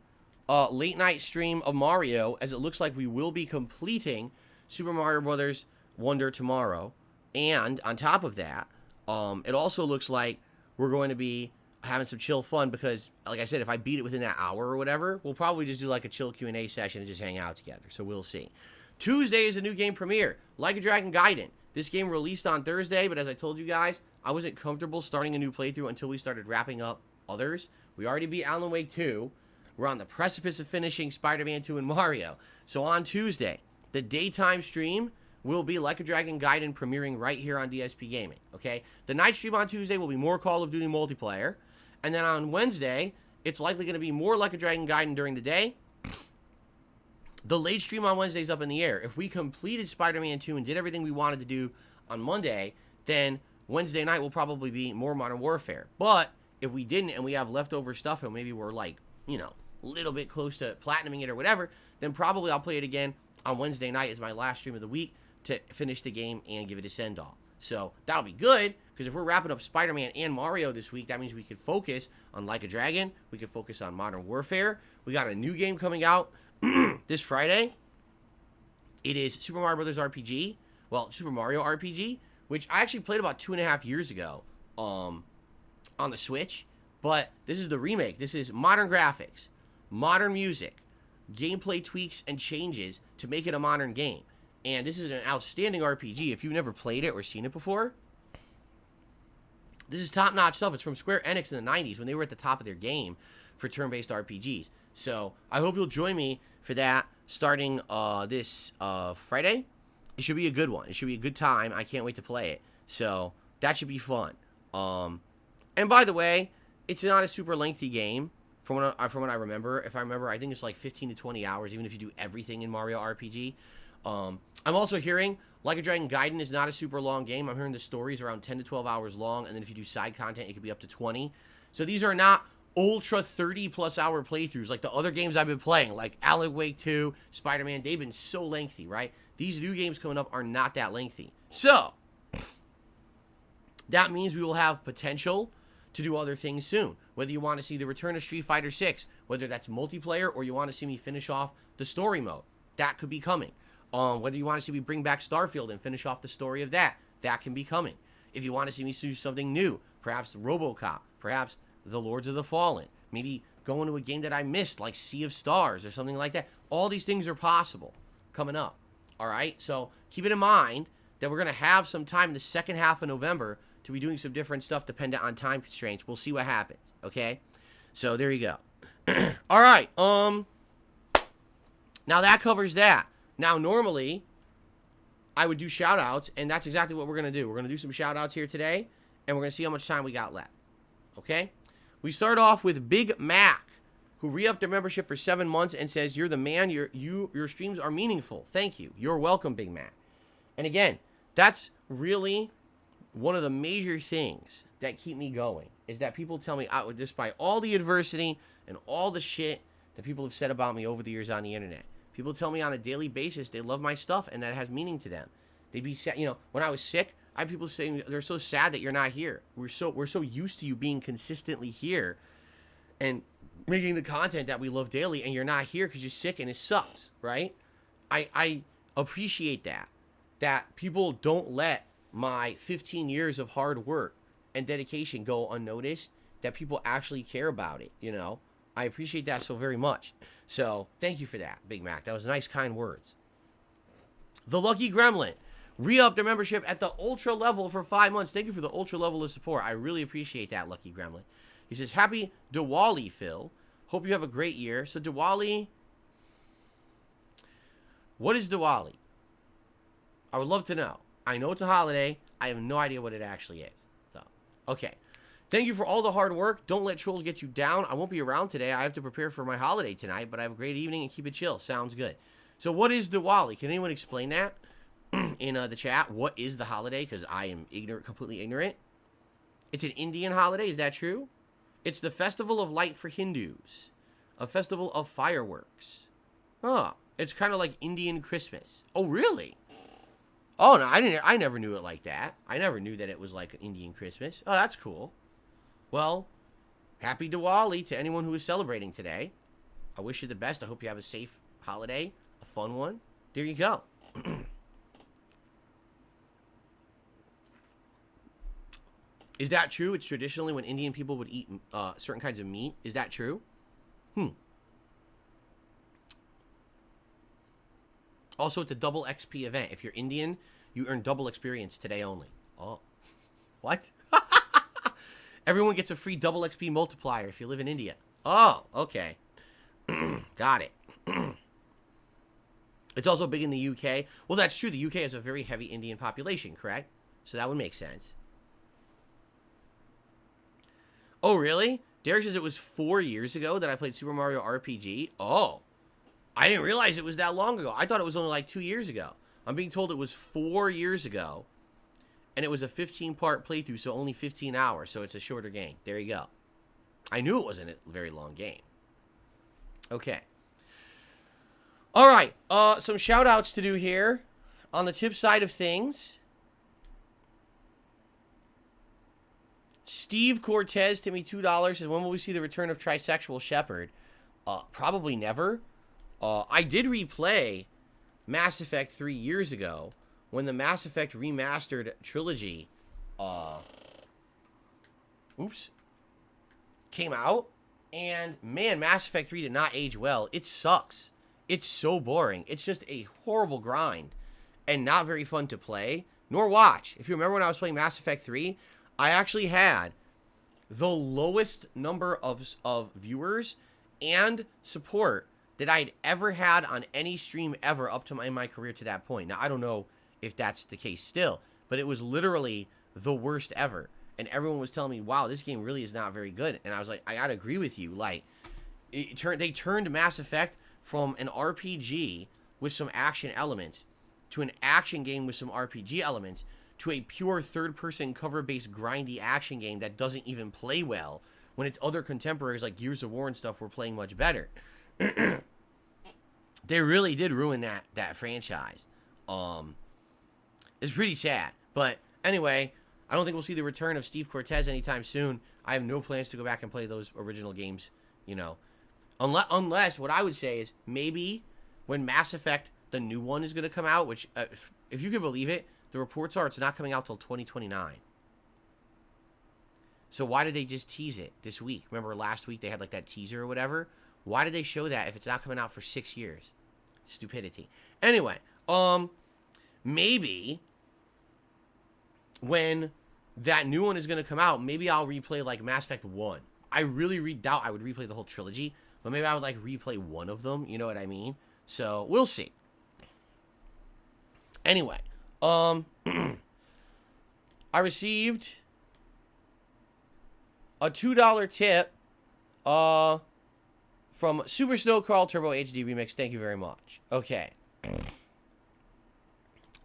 late night stream of Mario, as it looks like we will be completing Super Mario Brothers Wonder tomorrow. And on top of that, it also looks like we're going to be having some chill fun because, like I said, if I beat it within that hour or whatever, we'll probably just do like a chill Q&A session and just hang out together. So we'll see. Tuesday is a new game premiere, Like a Dragon Gaiden. This game released on Thursday, but as I told you guys, I wasn't comfortable starting a new playthrough until we started wrapping up others. We already beat Alan Wake 2. We're on the precipice of finishing Spider-Man 2 and Mario. So on Tuesday, the daytime stream will be Like a Dragon Gaiden premiering right here on DSPGaming, okay? The night stream on Tuesday will be more Call of Duty multiplayer. And then on Wednesday, it's likely going to be more Like a Dragon Gaiden during the day. The late stream on Wednesday is up in the air. If we completed Spider-Man 2 and did everything we wanted to do on Monday, then Wednesday night will probably be more Modern Warfare. But if we didn't and we have leftover stuff and maybe we're like, you know, a little bit close to platinuming it or whatever, then probably I'll play it again on Wednesday night as my last stream of the week to finish the game and give it a send-off. So that'll be good, because if we're wrapping up Spider-Man and Mario this week, that means we can focus on Like a Dragon. We can focus on Modern Warfare. We got a new game coming out this Friday. It is Super Mario Brothers RPG. Well, Super Mario RPG, which I actually played about 2.5 years ago on the Switch. But this is the remake. This is modern graphics, modern music, gameplay tweaks and changes to make it a modern game. And this is an outstanding RPG. If you've never played it or seen it before, this is top-notch stuff. It's from Square Enix in the 90s when they were at the top of their game for turn-based RPGs. So I hope you'll join me for that starting this Friday. It should be a good one. It should be a good time. I can't wait to play it. So that should be fun. And by the way, it's not a super lengthy game from what I remember. If I remember, I think it's like 15 to 20 hours, even if you do everything in Mario RPG. I'm also hearing Like a Dragon Gaiden is not a super long game. I'm hearing the stories around 10 to 12 hours long, and then if you do side content, it could be up to 20. So these are not ultra 30-plus hour playthroughs like the other games I've been playing, like Alan Wake 2, Spider-Man. They've been so lengthy, right? These new games coming up are not that lengthy. So that means we will have potential to do other things soon. Whether you want to see the return of Street Fighter 6, whether that's multiplayer or you want to see me finish off the story mode, that could be coming. Whether you want to see me bring back Starfield and finish off the story of that, that can be coming. If you want to see me do something new, perhaps RoboCop, perhaps The Lords of the Fallen, maybe go into a game that I missed like Sea of Stars or something like that. All these things are possible coming up. All right, so keep it in mind that we're going to have some time in the second half of November to be doing some different stuff dependent on time constraints. We'll see what happens, okay? So there you go. All right, now that covers that. Now, normally, I would do shout-outs, and that's exactly what we're going to do. We're going to do some shout-outs here today, and we're going to see how much time we got left, okay? We start off with Big Mac, who re-upped their membership for 7 months and says, "You're the man. Your streams are meaningful. Thank you. You're welcome, Big Mac." And again, that's really one of the major things that keep me going, is that people tell me, despite all the adversity and all the shit that people have said about me over the years on the internet, people tell me on a daily basis they love my stuff and that it has meaning to them. They'd be sad, you know, when I was sick, I had people saying they're so sad that you're not here. We're so used to you being consistently here and making the content that we love daily, and you're not here because you're sick and it sucks, right? I appreciate that people don't let my 15 years of hard work and dedication go unnoticed, that people actually care about it, you know? I appreciate that so very much. So thank you for that, Big Mac. That was nice, kind words. The Lucky Gremlin re-upped their membership at the Ultra level for 5 months. Thank you for the Ultra level of support. I really appreciate that, Lucky Gremlin. He says, "Happy Diwali, Phil. Hope you have a great year." So Diwali, what is Diwali? I would love to know. I know it's a holiday. I have no idea what it actually is. So, okay. Thank you for all the hard work. Don't let trolls get you down. I won't be around today. I have to prepare for my holiday tonight, but I have a great evening and keep it chill. Sounds good. So what is Diwali? Can anyone explain that in the chat? What is the holiday? Because I am ignorant, completely ignorant. It's an Indian holiday. Is that true? It's the festival of light for Hindus. a festival of fireworks. Huh. It's kind of like Indian Christmas. Oh, really? Oh, no, I never knew it like that. I never knew that it was like Indian Christmas. Oh, that's cool. Well, happy Diwali to anyone who is celebrating today. I wish you the best. I hope you have a safe holiday, a fun one. There you go. Is that true? It's traditionally when Indian people would eat certain kinds of meat. Is that true? Also, it's a double XP event. If you're Indian, you earn double experience today only. Oh. What? Everyone gets a free double XP multiplier if you live in India. Oh, okay. Got it. It's also big in the UK. Well, that's true. The UK has a very heavy Indian population, correct? So that would make sense. Oh, really? Derek says it was 4 years ago that I played Super Mario RPG. Oh. I didn't realize it was that long ago. I thought it was only like 2 years ago. I'm being told it was 4 years ago. And it was a 15-part playthrough, so only 15 hours. So it's a shorter game. There you go. I knew it wasn't a very long game. Okay. All right. Some shout-outs to do here. On the tip side of things, Steve Cortez to me $2 says, when will we see the return of Trisexual Shepherd? Probably never. I did replay Mass Effect 3 years ago when the Mass Effect Remastered trilogy came out. And, man, Mass Effect 3 did not age well. It sucks. It's so boring. It's just a horrible grind and not very fun to play, nor watch. If you remember when I was playing Mass Effect 3, I actually had the lowest number of viewers and support that I'd ever had on any stream ever up to my career to that point. Now, I don't know if that's the case still, but it was literally the worst ever. And everyone was telling me, wow, this game really is not very good. And I was like, I gotta agree with you. Like, they turned Mass Effect from an RPG with some action elements to an action game with some RPG elements to a pure third-person cover-based grindy action game that doesn't even play well when its other contemporaries like Gears of War and stuff were playing much better. They really did ruin that franchise. It's pretty sad. But anyway, I don't think we'll see the return of Steve Cortez anytime soon. I have no plans to go back and play those original games, you know. Unless what I would say is maybe when Mass Effect, the new one, is going to come out, which, if you can believe it, the reports are it's not coming out till 2029. So why did they just tease it this week? Remember last week they had like that teaser or whatever? Why did they show that if it's not coming out for 6 years? Stupidity. Anyway, maybe when that new one is going to come out, maybe I'll replay like Mass Effect 1. I really doubt I would replay the whole trilogy, but maybe I would like replay one of them, you know what I mean? So, we'll see. Anyway, I received a $2 tip from Super Snow Carl Turbo HD Remix. Thank you very much. Okay.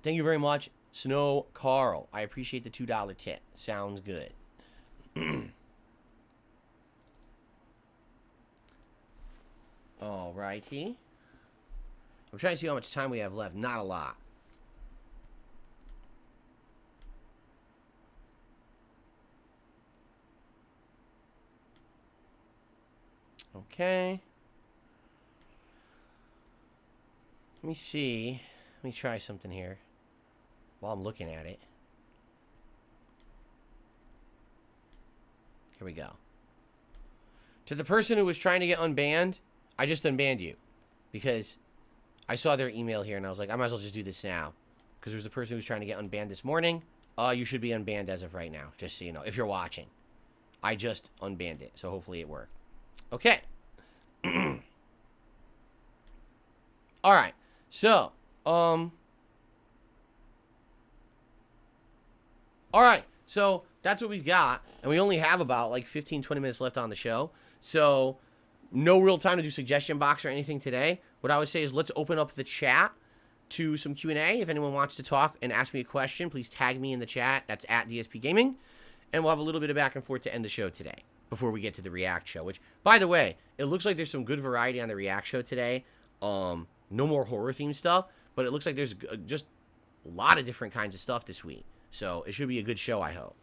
Thank you very much, Snow Carl. I appreciate the $2 tip. Sounds good. Alrighty. I'm trying to see how much time we have left. Not a lot. Okay. Let me see. Let me try something here while I'm looking at it. Here we go. To the person who was trying to get unbanned, I just unbanned you because I saw their email here and I was like, I might as well just do this now because there's a person who was trying to get unbanned this morning. You should be unbanned as of right now, just so you know, if you're watching. I just unbanned it, so hopefully it worked. Okay. All right. So, all right. So, that's what we've got. And we only have about like 15, 20 minutes left on the show. So, no real time to do suggestion box or anything today. What I would say is let's open up the chat to some Q&A. If anyone wants to talk and ask me a question, please tag me in the chat. That's at DSPGaming. And we'll have a little bit of back and forth to end the show today. before we get to the React show. Which, by the way, it looks like there's some good variety on the React show today. No more horror themed stuff, but it looks like there's just a lot of different kinds of stuff this week. So it should be a good show, I hope.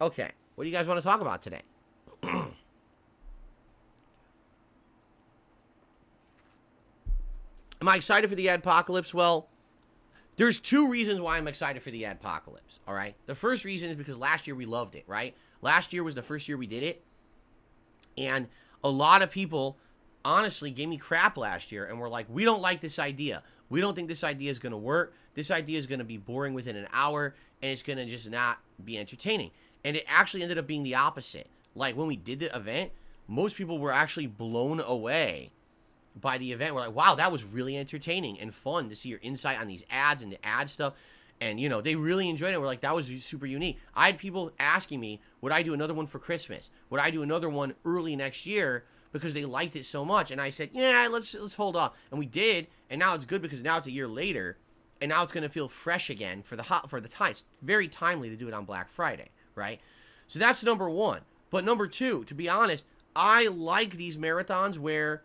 Okay, what do you guys want to talk about today? Am I excited for the adpocalypse? Well, there's two reasons why I'm excited for the adpocalypse, all right? The first reason is because last year we loved it, right? Last year was the first year we did it, and a lot of people honestly gave me crap last year and were like, we don't like this idea. We don't think this idea is going to work. This idea is going to be boring within an hour, and it's going to just not be entertaining. And it actually ended up being the opposite. Like, when we did the event, most people were actually blown away by the event. We're like, wow, that was really entertaining and fun to see your insight on these ads and the ad stuff. And, you know, they really enjoyed it. We're like, that was super unique. I had people asking me, would I do another one for Christmas? Would I do another one early next year? Because they liked it so much. And I said, yeah, let's hold off. And we did. And now it's good because now it's a year later. And now it's going to feel fresh again for the time. It's very timely to do it on Black Friday, right? So that's number one. But number two, to be honest, I like these marathons where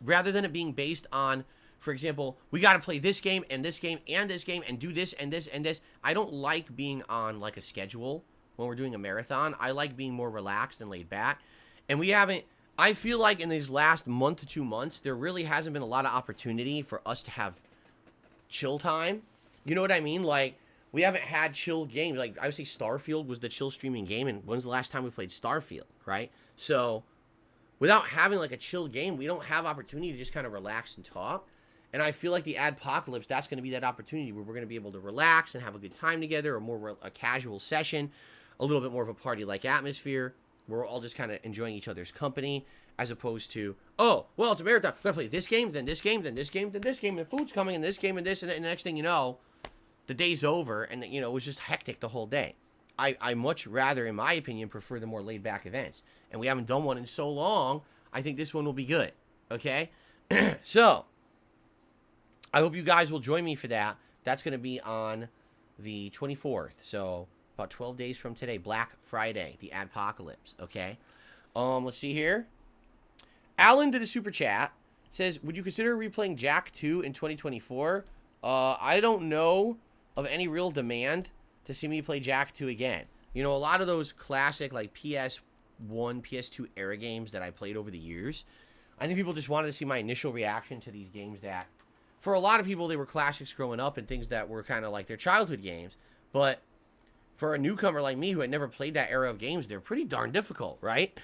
rather than it being based on, for example, we got to play this game and this game and this game and do this and this and this. I don't like being on like a schedule when we're doing a marathon. I like being more relaxed and laid back. And we haven't, I feel like in these last month to 2 months, there really hasn't been a lot of opportunity for us to have chill time. You know what I mean? Like, we haven't had chill games. Like, I would say Starfield was the chill streaming game. And when's the last time we played Starfield, right? So without having like a chill game, we don't have opportunity to just kind of relax and talk. And I feel like the adpocalypse, that's going to be that opportunity where we're going to be able to relax and have a good time together, or more a casual session, a little bit more of a party-like atmosphere, where we're all just kind of enjoying each other's company, as opposed to, oh, well, it's a marathon. We're going to play this game, then this game, then this game, then this game, and food's coming, and this game, and this, and the next thing you know, the day's over, and, you know, it was just hectic the whole day. I much rather, in my opinion, prefer the more laid-back events. And we haven't done one in so long. I think this one will be good. Okay? So, I hope you guys will join me for that. That's going to be on the 24th. So, about 12 days from today. Black Friday. The adpocalypse. Okay? Let's see here. Alan did a super chat. Says, would you consider replaying Jak 2 in 2024? I don't know of any real demand to see me play Jak 2 again. You know, a lot of those classic, like, PS1, PS2 era games that I played over the years, I think people just wanted to see my initial reaction to these games that, for a lot of people, they were classics growing up and things that were kind of like their childhood games. But for a newcomer like me who had never played that era of games, they're pretty darn difficult, right?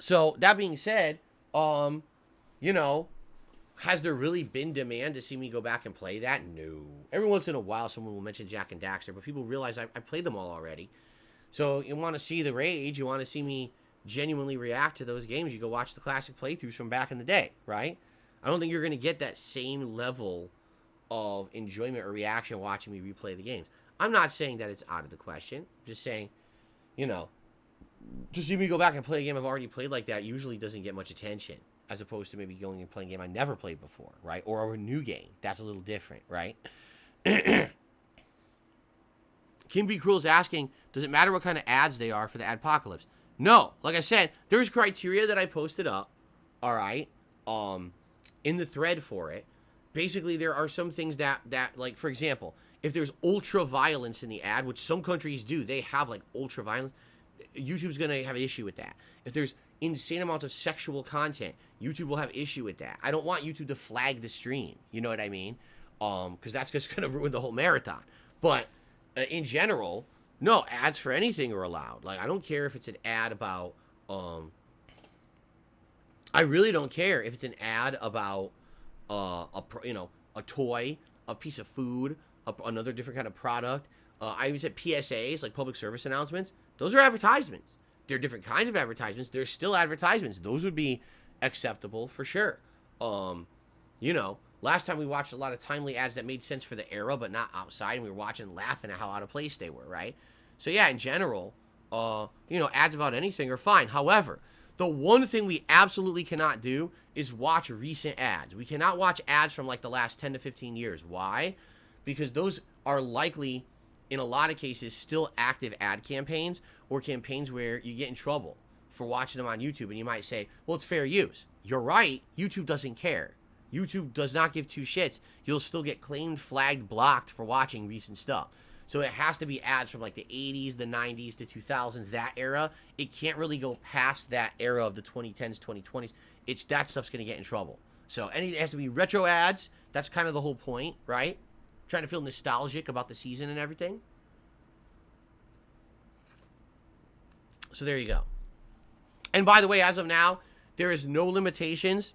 So, that being said, you know, has there really been demand to see me go back and play that? No. Every once in a while, someone will mention Jak and Daxter, but people realize I played them all already. So you want to see the rage, you want to see me genuinely react to those games, you go watch the classic playthroughs from back in the day, right? I don't think you're going to get that same level of enjoyment or reaction watching me replay the games. I'm not saying that it's out of the question. I'm just saying, you know, to see me go back and play a game I've already played like that usually doesn't get much attention, as opposed to maybe going and playing a game I never played before, right? Or a new game. That's a little different, right? Kim B. Cruel is asking, does it matter what kind of ads they are for the adpocalypse? No. Like I said, there's criteria that I posted up, all right, in the thread for it. Basically, there are some things that like, for example, if there's ultra violence in the ad, which some countries do, they have like ultra violence, YouTube's going to have an issue with that. If there's insane amounts of sexual content, YouTube will have issue with that. I don't want YouTube to flag the stream. You know what I mean? Because that's just going to ruin the whole marathon. But in general, no, ads for anything are allowed. Like, I don't care if it's an ad about, I really don't care if it's an ad about, a toy, a piece of food, another different kind of product. I use it PSAs, like public service announcements. Those are advertisements. They're different kinds of advertisements. They're still advertisements. Those would be acceptable for sure. You know, last time we watched a lot of timely ads that made sense for the era, but not outside, and we were watching, laughing at how out of place they were, right? So yeah, in general, you know, ads about anything are fine. However, the one thing we absolutely cannot do is watch recent ads. We cannot watch ads from like the last 10 to 15 years. Why? Because those are likely in a lot of cases, still active ad campaigns or campaigns where you get in trouble for watching them on YouTube. And you might say, well, it's fair use. You're right. YouTube doesn't care. YouTube does not give two shits. You'll still get claimed, flagged, blocked for watching recent stuff. So it has to be ads from like the 80s, the 90s, the 2000s, that era. It can't really go past that era of the 2010s, 2020s. That stuff's going to get in trouble. So it has to be retro ads. That's kind of the whole point, right? Trying to feel nostalgic about the season and everything. So there you go. And by the way, as of now, there is no limitations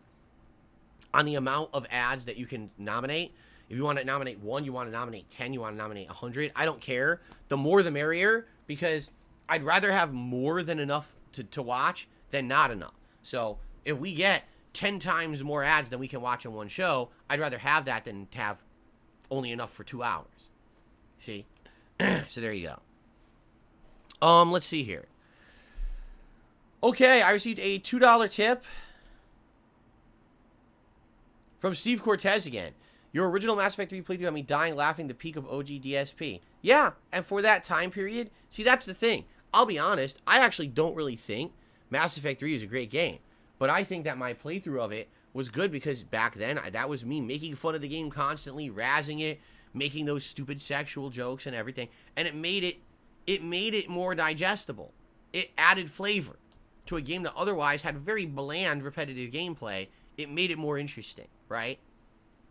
on the amount of ads that you can nominate. If you want to nominate 1, you want to nominate 10, you want to nominate 100, I don't care. The more the merrier, because I'd rather have more than enough to watch than not enough. So if we get 10 times more ads than we can watch in one show, I'd rather have that than to have only enough for 2 hours. See? So there you go. Let's see here. Okay, I received a $2 tip from Steve Cortez again. Your original Mass Effect 3 playthrough had me dying laughing the peak of OG DSP. Yeah, and for that time period, see, that's the thing. I'll be honest, I actually don't really think Mass Effect 3 is a great game. But I think that my playthrough of it was good because back then, that was me making fun of the game constantly, razzing it, making those stupid sexual jokes and everything. And it made it more digestible. It added flavor to a game that otherwise had very bland, repetitive gameplay. It made it more interesting, right?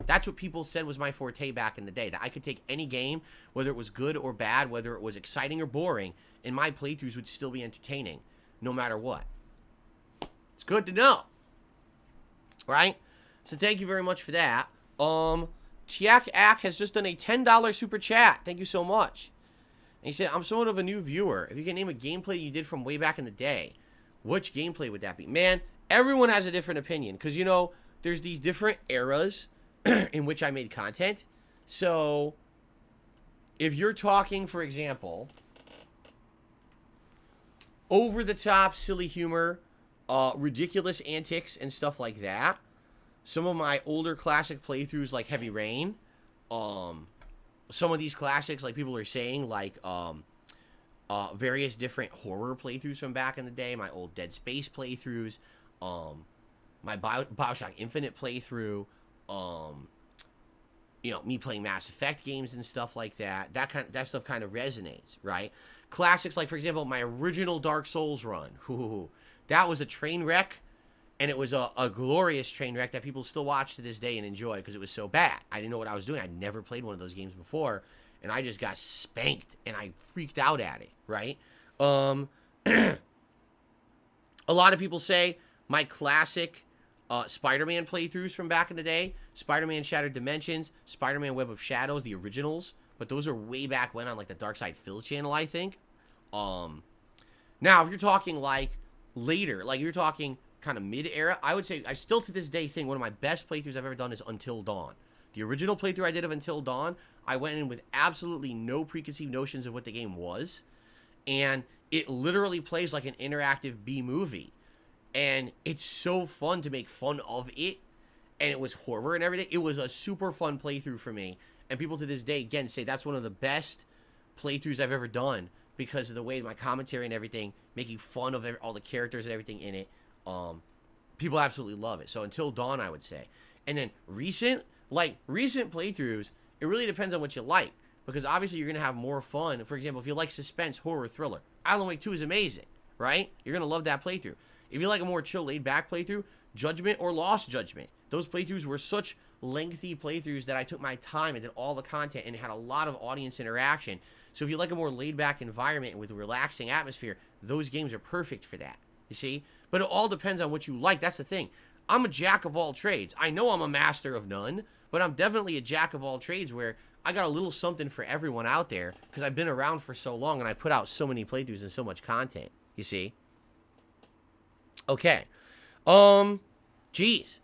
That's what people said was my forte back in the day, that I could take any game, whether it was good or bad, whether it was exciting or boring, and my playthroughs would still be entertaining, no matter what. It's good to know, right? So thank you very much for that. Tiak Ak has just done a $10 super chat. Thank you so much. And he said, I'm somewhat of a new viewer. If you can name a gameplay you did from way back in the day, which gameplay would that be? Man, everyone has a different opinion, because, you know, there's these different eras in which I made content. So if you're talking, for example, over the top silly humor, ridiculous antics and stuff like that, some of my older classic playthroughs like Heavy Rain, some of these classics, like people are saying, like various different horror playthroughs from back in the day, my old Dead Space playthroughs, my Bioshock Infinite playthrough, you know, me playing Mass Effect games and stuff like that. That stuff kind of resonates, right? Classics like, for example, my original Dark Souls run. That was a train wreck, and it was a glorious train wreck that people still watch to this day and enjoy because it was so bad. I didn't know what I was doing. I'd never played one of those games before, and I just got spanked, and I freaked out at it, right? A lot of people say my classic Spider-Man playthroughs from back in the day, Spider-Man Shattered Dimensions, Spider-Man Web of Shadows, the originals, but those are way back when on like the Dark Side Phil channel, I think. Now, if you're talking like later, like you're talking kind of mid-era, I would say I still to this day think one of my best playthroughs I've ever done is Until Dawn. The original playthrough I did of Until Dawn, I went in with absolutely no preconceived notions of what the game was, and it literally plays like an interactive B-movie. And it's so fun to make fun of it, and it was horror and everything. It was a super fun playthrough for me, and people to this day, again, say that's one of the best playthroughs I've ever done because of the way my commentary and everything, making fun of all the characters and everything in it. People absolutely love it. So Until Dawn, I would say. And then recent playthroughs, it really depends on what you like, because obviously you're going to have more fun. For example, if you like suspense, horror, thriller, Alan Wake 2 is amazing, right? You're going to love that playthrough. If you like a more chill, laid-back playthrough, Judgment or Lost Judgment. Those playthroughs were such lengthy playthroughs that I took my time and did all the content and had a lot of audience interaction. So if you like a more laid-back environment with a relaxing atmosphere, those games are perfect for that, you see? But it all depends on what you like. That's the thing. I'm a jack of all trades. I know I'm a master of none, but I'm definitely a jack of all trades where I got a little something for everyone out there because I've been around for so long and I put out so many playthroughs and so much content, you see? Okay. Geez.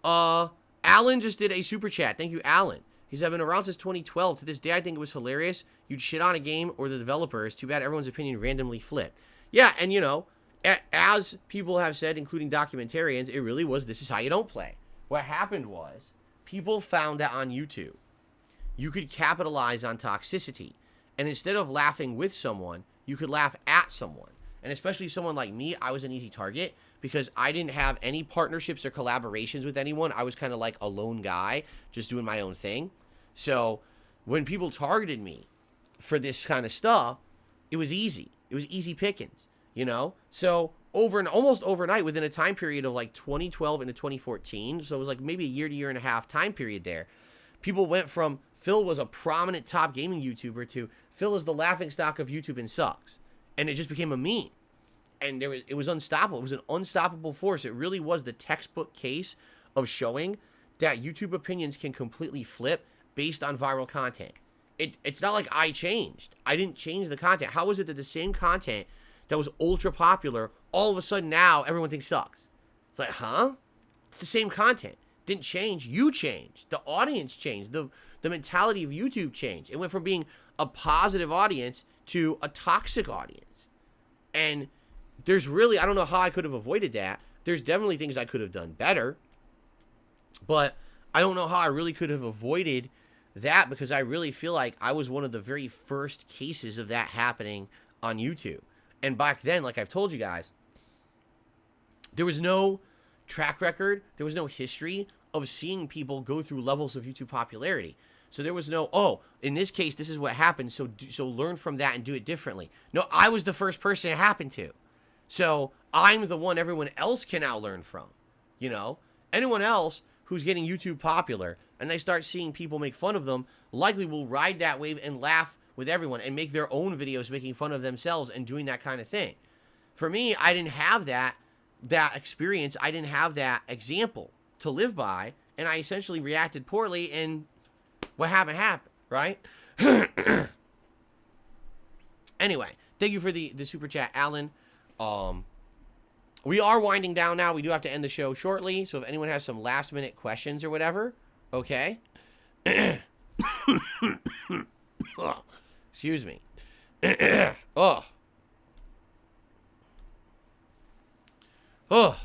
Alan just did a super chat. Thank you, Alan. He said, I've been around since 2012. To this day, I think it was hilarious. You'd shit on a game or the developers. Too bad everyone's opinion randomly flipped. Yeah, and you know, as people have said, including documentarians, it really was, this is how you don't play. What happened was, people found that on YouTube, you could capitalize on toxicity And instead of laughing with someone, you could laugh at someone. And especially someone like me, I was an easy target because I didn't have any partnerships or collaborations with anyone. I was kind of like a lone guy, just doing my own thing. So when people targeted me for this kind of stuff, it was easy. It was easy pickings, you know? So almost overnight, within a time period of like 2012 into 2014, so it was like maybe a year to year and a half time period there, people went from Phil was a prominent top gaming YouTuber to Phil is the laughingstock of YouTube and sucks. And it just became a meme. And it was unstoppable. It was an unstoppable force. It really was the textbook case of showing that YouTube opinions can completely flip based on viral content. It's not like I changed. I didn't change the content. How is it that the same content that was ultra popular, all of a sudden now everyone thinks sucks? It's like, huh? It's the same content. Didn't change. You changed. The audience changed. The mentality of YouTube changed. It went from being a positive audience to a toxic audience. And there's really, I don't know how I could have avoided that. There's definitely things I could have done better. But I don't know how I really could have avoided that because I really feel like I was one of the very first cases of that happening on YouTube. And back then, like I've told you guys, there was no track record, there was no history of seeing people go through levels of YouTube popularity. So there was no, oh, in this case, this is what happened, so learn from that and do it differently. No, I was the first person it happened to. So I'm the one everyone else can now learn from, you know? Anyone else who's getting YouTube popular and they start seeing people make fun of them likely will ride that wave and laugh with everyone and make their own videos making fun of themselves and doing that kind of thing. For me, I didn't have that experience. I didn't have that example to live by, and I essentially reacted poorly, and what happened, right? Anyway, thank you for the super chat, Alan. We are winding down now. We do have to end the show shortly, so if anyone has some last minute questions or whatever, okay. Excuse me. Oh. Oh.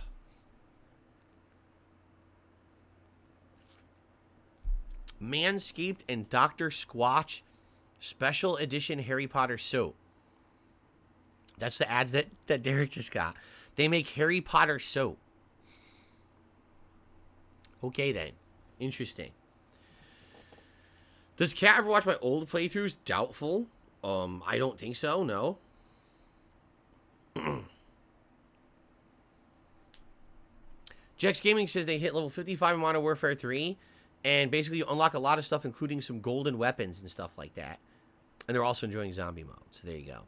Manscaped and Dr. Squatch special edition Harry Potter soap. That's the ads that Derek just got. They make Harry Potter soap. Okay then. Interesting. Does Kat ever watch my old playthroughs? Doubtful. I don't think so, no. Jex Gaming says they hit level 55 in Modern Warfare 3, and basically you unlock a lot of stuff, including some golden weapons and stuff like that. And they're also enjoying zombie mode, so there you go.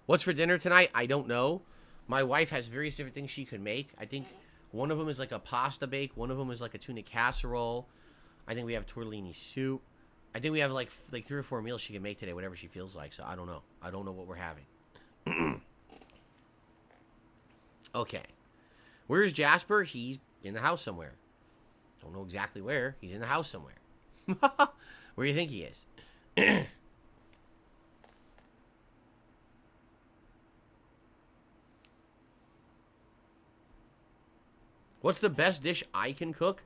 What's for dinner tonight? I don't know. My wife has various different things she can make. I think one of them is like a pasta bake. One of them is like a tuna casserole. I think we have tortellini soup. I think we have like 3 or 4 meals she can make today, whatever she feels like. So I don't know. I don't know what we're having. Okay. Where's Jasper? He's in the house somewhere. Don't know exactly where. He's in the house somewhere. Where do you think he is? What's the best dish I can cook?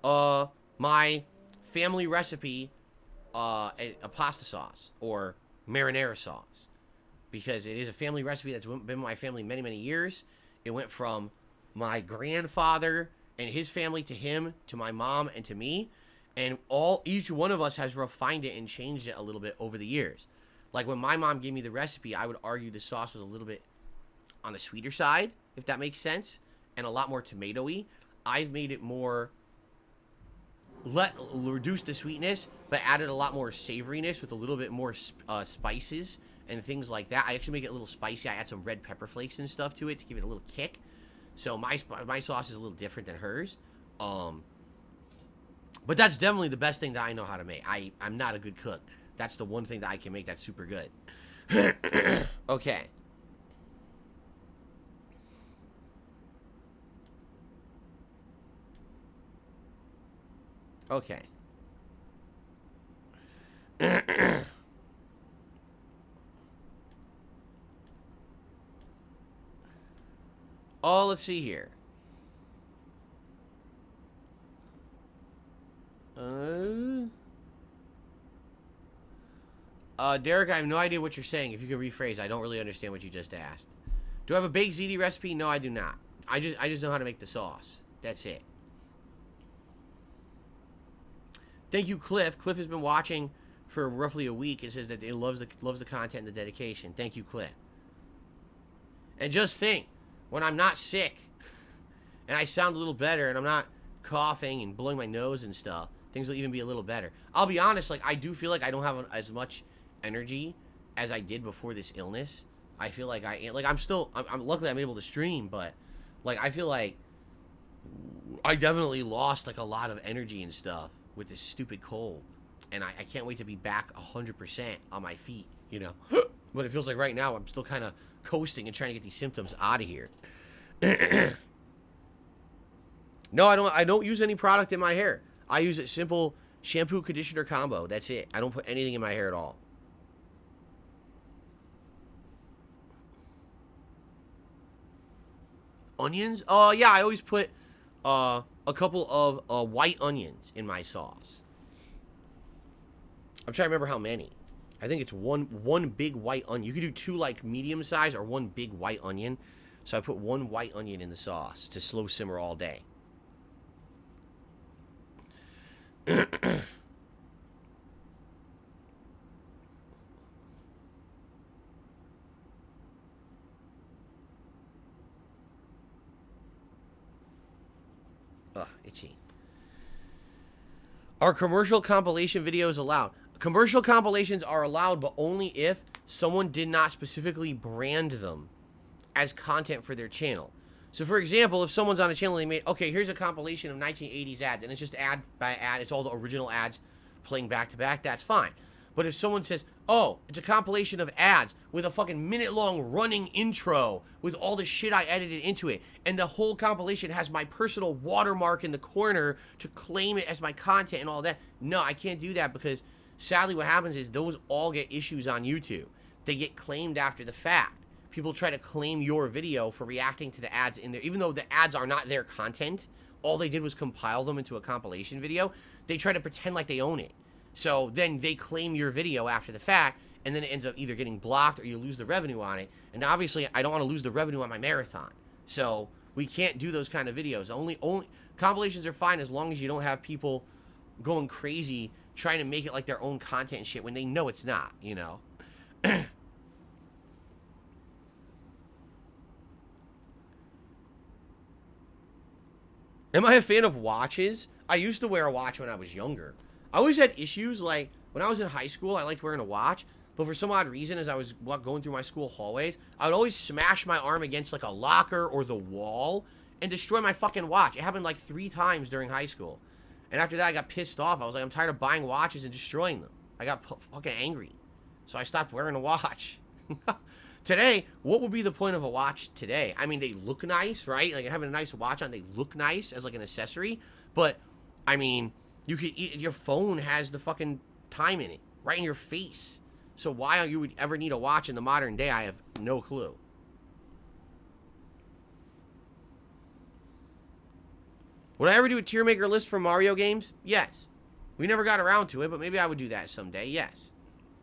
My family recipe, a pasta sauce or marinara sauce, because it is a family recipe that's been in my family many, many years. It went from my grandfather and his family to him, to my mom, and to me, and each one of us has refined it and changed it a little bit over the years. Like when my mom gave me the recipe, I would argue the sauce was a little bit on the sweeter side, if that makes sense, and a lot more tomatoey. I've made it more, reduce the sweetness, but added a lot more savoriness with a little bit more spices and things like that. I actually make it a little spicy. I add some red pepper flakes and stuff to it to give it a little kick. So my sauce is a little different than hers. But that's definitely the best thing that I know how to make. I'm not a good cook. That's the one thing that I can make that's super good. Okay. Okay. Oh, let's see here. Derek, I have no idea what you're saying. If you can rephrase, I don't really understand what you just asked. Do I have a baked ziti recipe? No, I do not. I just know how to make the sauce. That's it. Thank you, Cliff. Cliff has been watching for roughly a week. It says that he loves the content and the dedication. Thank you, Cliff. And just think, when I'm not sick and I sound a little better and I'm not coughing and blowing my nose and stuff, things will even be a little better. I'll be honest, like, I do feel like I don't have as much energy as I did before this illness. I feel like I'm luckily I'm able to stream, but like I feel like I definitely lost like a lot of energy and stuff with this stupid cold, and I can't wait to be back 100% on my feet, you know. But it feels like right now I'm still kind of coasting and trying to get these symptoms out of here. No, I don't use any product in my hair. I use a simple shampoo conditioner combo. That's it. I don't put anything in my hair at all. Onions? Oh, yeah, I always put a couple of white onions in my sauce. I'm trying to remember how many. I think it's one big white onion. You could do 2 like medium size or 1 big white onion. So I put 1 white onion in the sauce to slow simmer all day. Ugh, itchy. Are commercial compilation videos allowed? Commercial compilations are allowed, but only if someone did not specifically brand them as content for their channel. So, for example, if someone's on a channel, they made, okay, here's a compilation of 1980s ads, and it's just ad by ad, it's all the original ads playing back to back, that's fine. But if someone says, oh, it's a compilation of ads with a fucking minute-long running intro with all the shit I edited into it, and the whole compilation has my personal watermark in the corner to claim it as my content and all that, no, I can't do that, because sadly what happens is those all get issues on YouTube. They get claimed after the fact. People try to claim your video for reacting to the ads in there, even though the ads are not their content. All they did was compile them into a compilation video. They try to pretend like they own it. So then they claim your video after the fact, and then it ends up either getting blocked or you lose the revenue on it. And obviously, I don't want to lose the revenue on my marathon. So we can't do those kind of videos. Only compilations are fine as long as you don't have people going crazy trying to make it like their own content and shit when they know it's not, you know. Am I a fan of watches? I used to wear a watch when I was younger. I always had issues, like, when I was in high school, I liked wearing a watch, but for some odd reason, as I was going through my school hallways, I would always smash my arm against, like, a locker or the wall and destroy my fucking watch. It happened, like, 3 times during high school. And after that, I got pissed off. I was like, I'm tired of buying watches and destroying them. I got fucking angry. So I stopped wearing a watch. Today, what would be the point of a watch today? I mean, they look nice, right? Like, having a nice watch on, they look nice as, like, an accessory. But, I mean, your phone has the fucking time in it, right in your face. So why you would ever need a watch in the modern day, I have no clue. Would I ever do a tier maker list for Mario games? Yes. We never got around to it, but maybe I would do that someday, yes.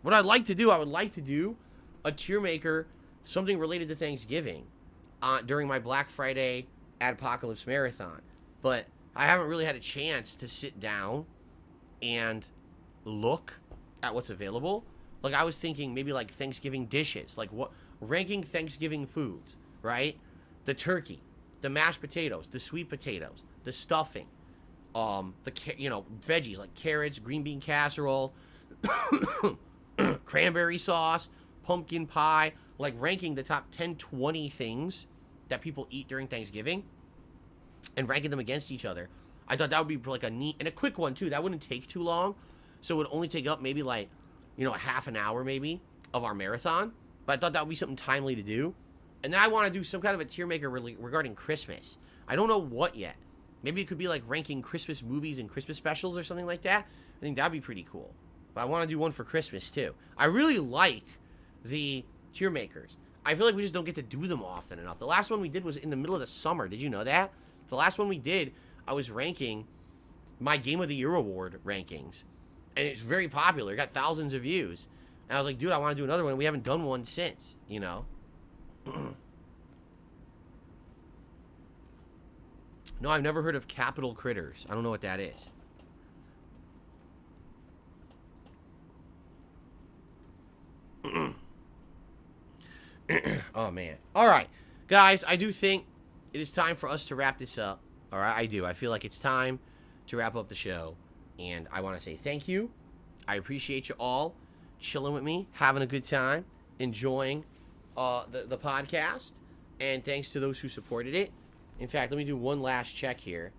What I'd like to do, I would like to do a tier maker, something related to Thanksgiving, during my Black Friday Adpocalypse Marathon. But I haven't really had a chance to sit down and look at what's available. Like, I was thinking maybe like Thanksgiving dishes, like ranking Thanksgiving foods, right? The turkey, the mashed potatoes, the sweet potatoes, the stuffing, veggies like carrots, green bean casserole, cranberry sauce, pumpkin pie, like ranking the top 10, 20 things that people eat during Thanksgiving and ranking them against each other. I thought that would be like a neat and a quick one too. That wouldn't take too long. So it would only take up maybe like, a half an hour maybe of our marathon. But I thought that would be something timely to do. And then I want to do some kind of a tier maker regarding Christmas. I don't know what yet. Maybe it could be like ranking Christmas movies and Christmas specials or something like that. I think that'd be pretty cool. But I want to do one for Christmas too. I really like the tier makers. I feel like we just don't get to do them often enough. The last one we did was in the middle of the summer. Did you know that? The last one we did, I was ranking my Game of the Year award rankings. And it's very popular. It got thousands of views. And I was like, dude, I want to do another one. We haven't done one since, you know? No, I've never heard of Capital Critters. I don't know what that is. Oh, man. All right. Guys, I do think it is time for us to wrap this up. All right, I do. I feel like it's time to wrap up the show. And I want to say thank you. I appreciate you all chilling with me, having a good time, enjoying the podcast. And thanks to those who supported it. In fact, let me do one last check here.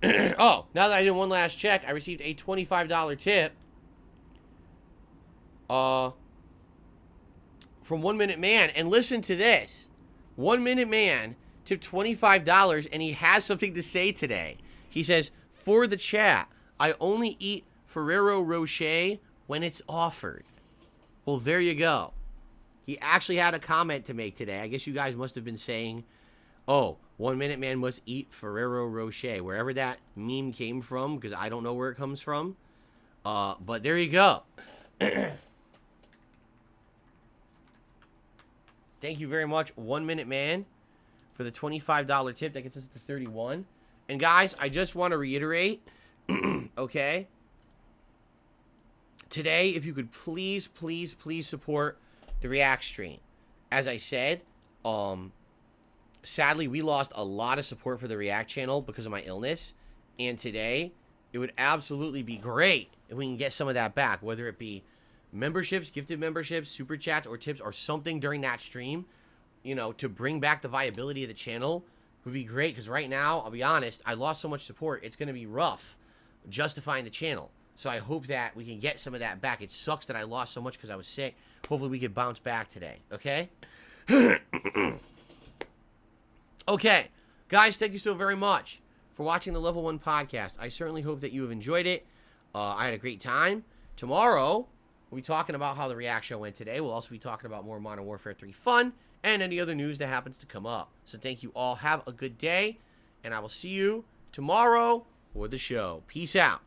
Oh, now that I did one last check, I received a $25 tip. From 1 Minute Man. And listen to this. 1 Minute Man tipped $25 and he has something to say today. He says, for the chat, I only eat Ferrero Rocher when it's offered. Well, there you go. He actually had a comment to make today. I guess you guys must have been saying, oh, 1 Minute Man must eat Ferrero Rocher. Wherever that meme came from, because I don't know where it comes from. But there you go. Thank you very much, 1 Minute Man, for the $25 tip. That gets us to 31. And guys, I just want to reiterate, okay? Today, if you could please, please, please support the React stream. As I said, sadly, we lost a lot of support for the React channel because of my illness. And today, it would absolutely be great if we can get some of that back, whether it be memberships, gifted memberships, super chats, or tips, or something during that stream, you know, to bring back the viability of the channel would be great. Because right now, I'll be honest, I lost so much support, it's going to be rough justifying the channel. So I hope that we can get some of that back. It sucks that I lost so much because I was sick. Hopefully we can bounce back today, okay? Okay, guys, thank you so very much for watching the Level 1 podcast. I certainly hope that you have enjoyed it. I had a great time. Tomorrow, we'll be talking about how the React show went today. We'll also be talking about more Modern Warfare 3 fun and any other news that happens to come up. So thank you all. Have a good day, and I will see you tomorrow for the show. Peace out.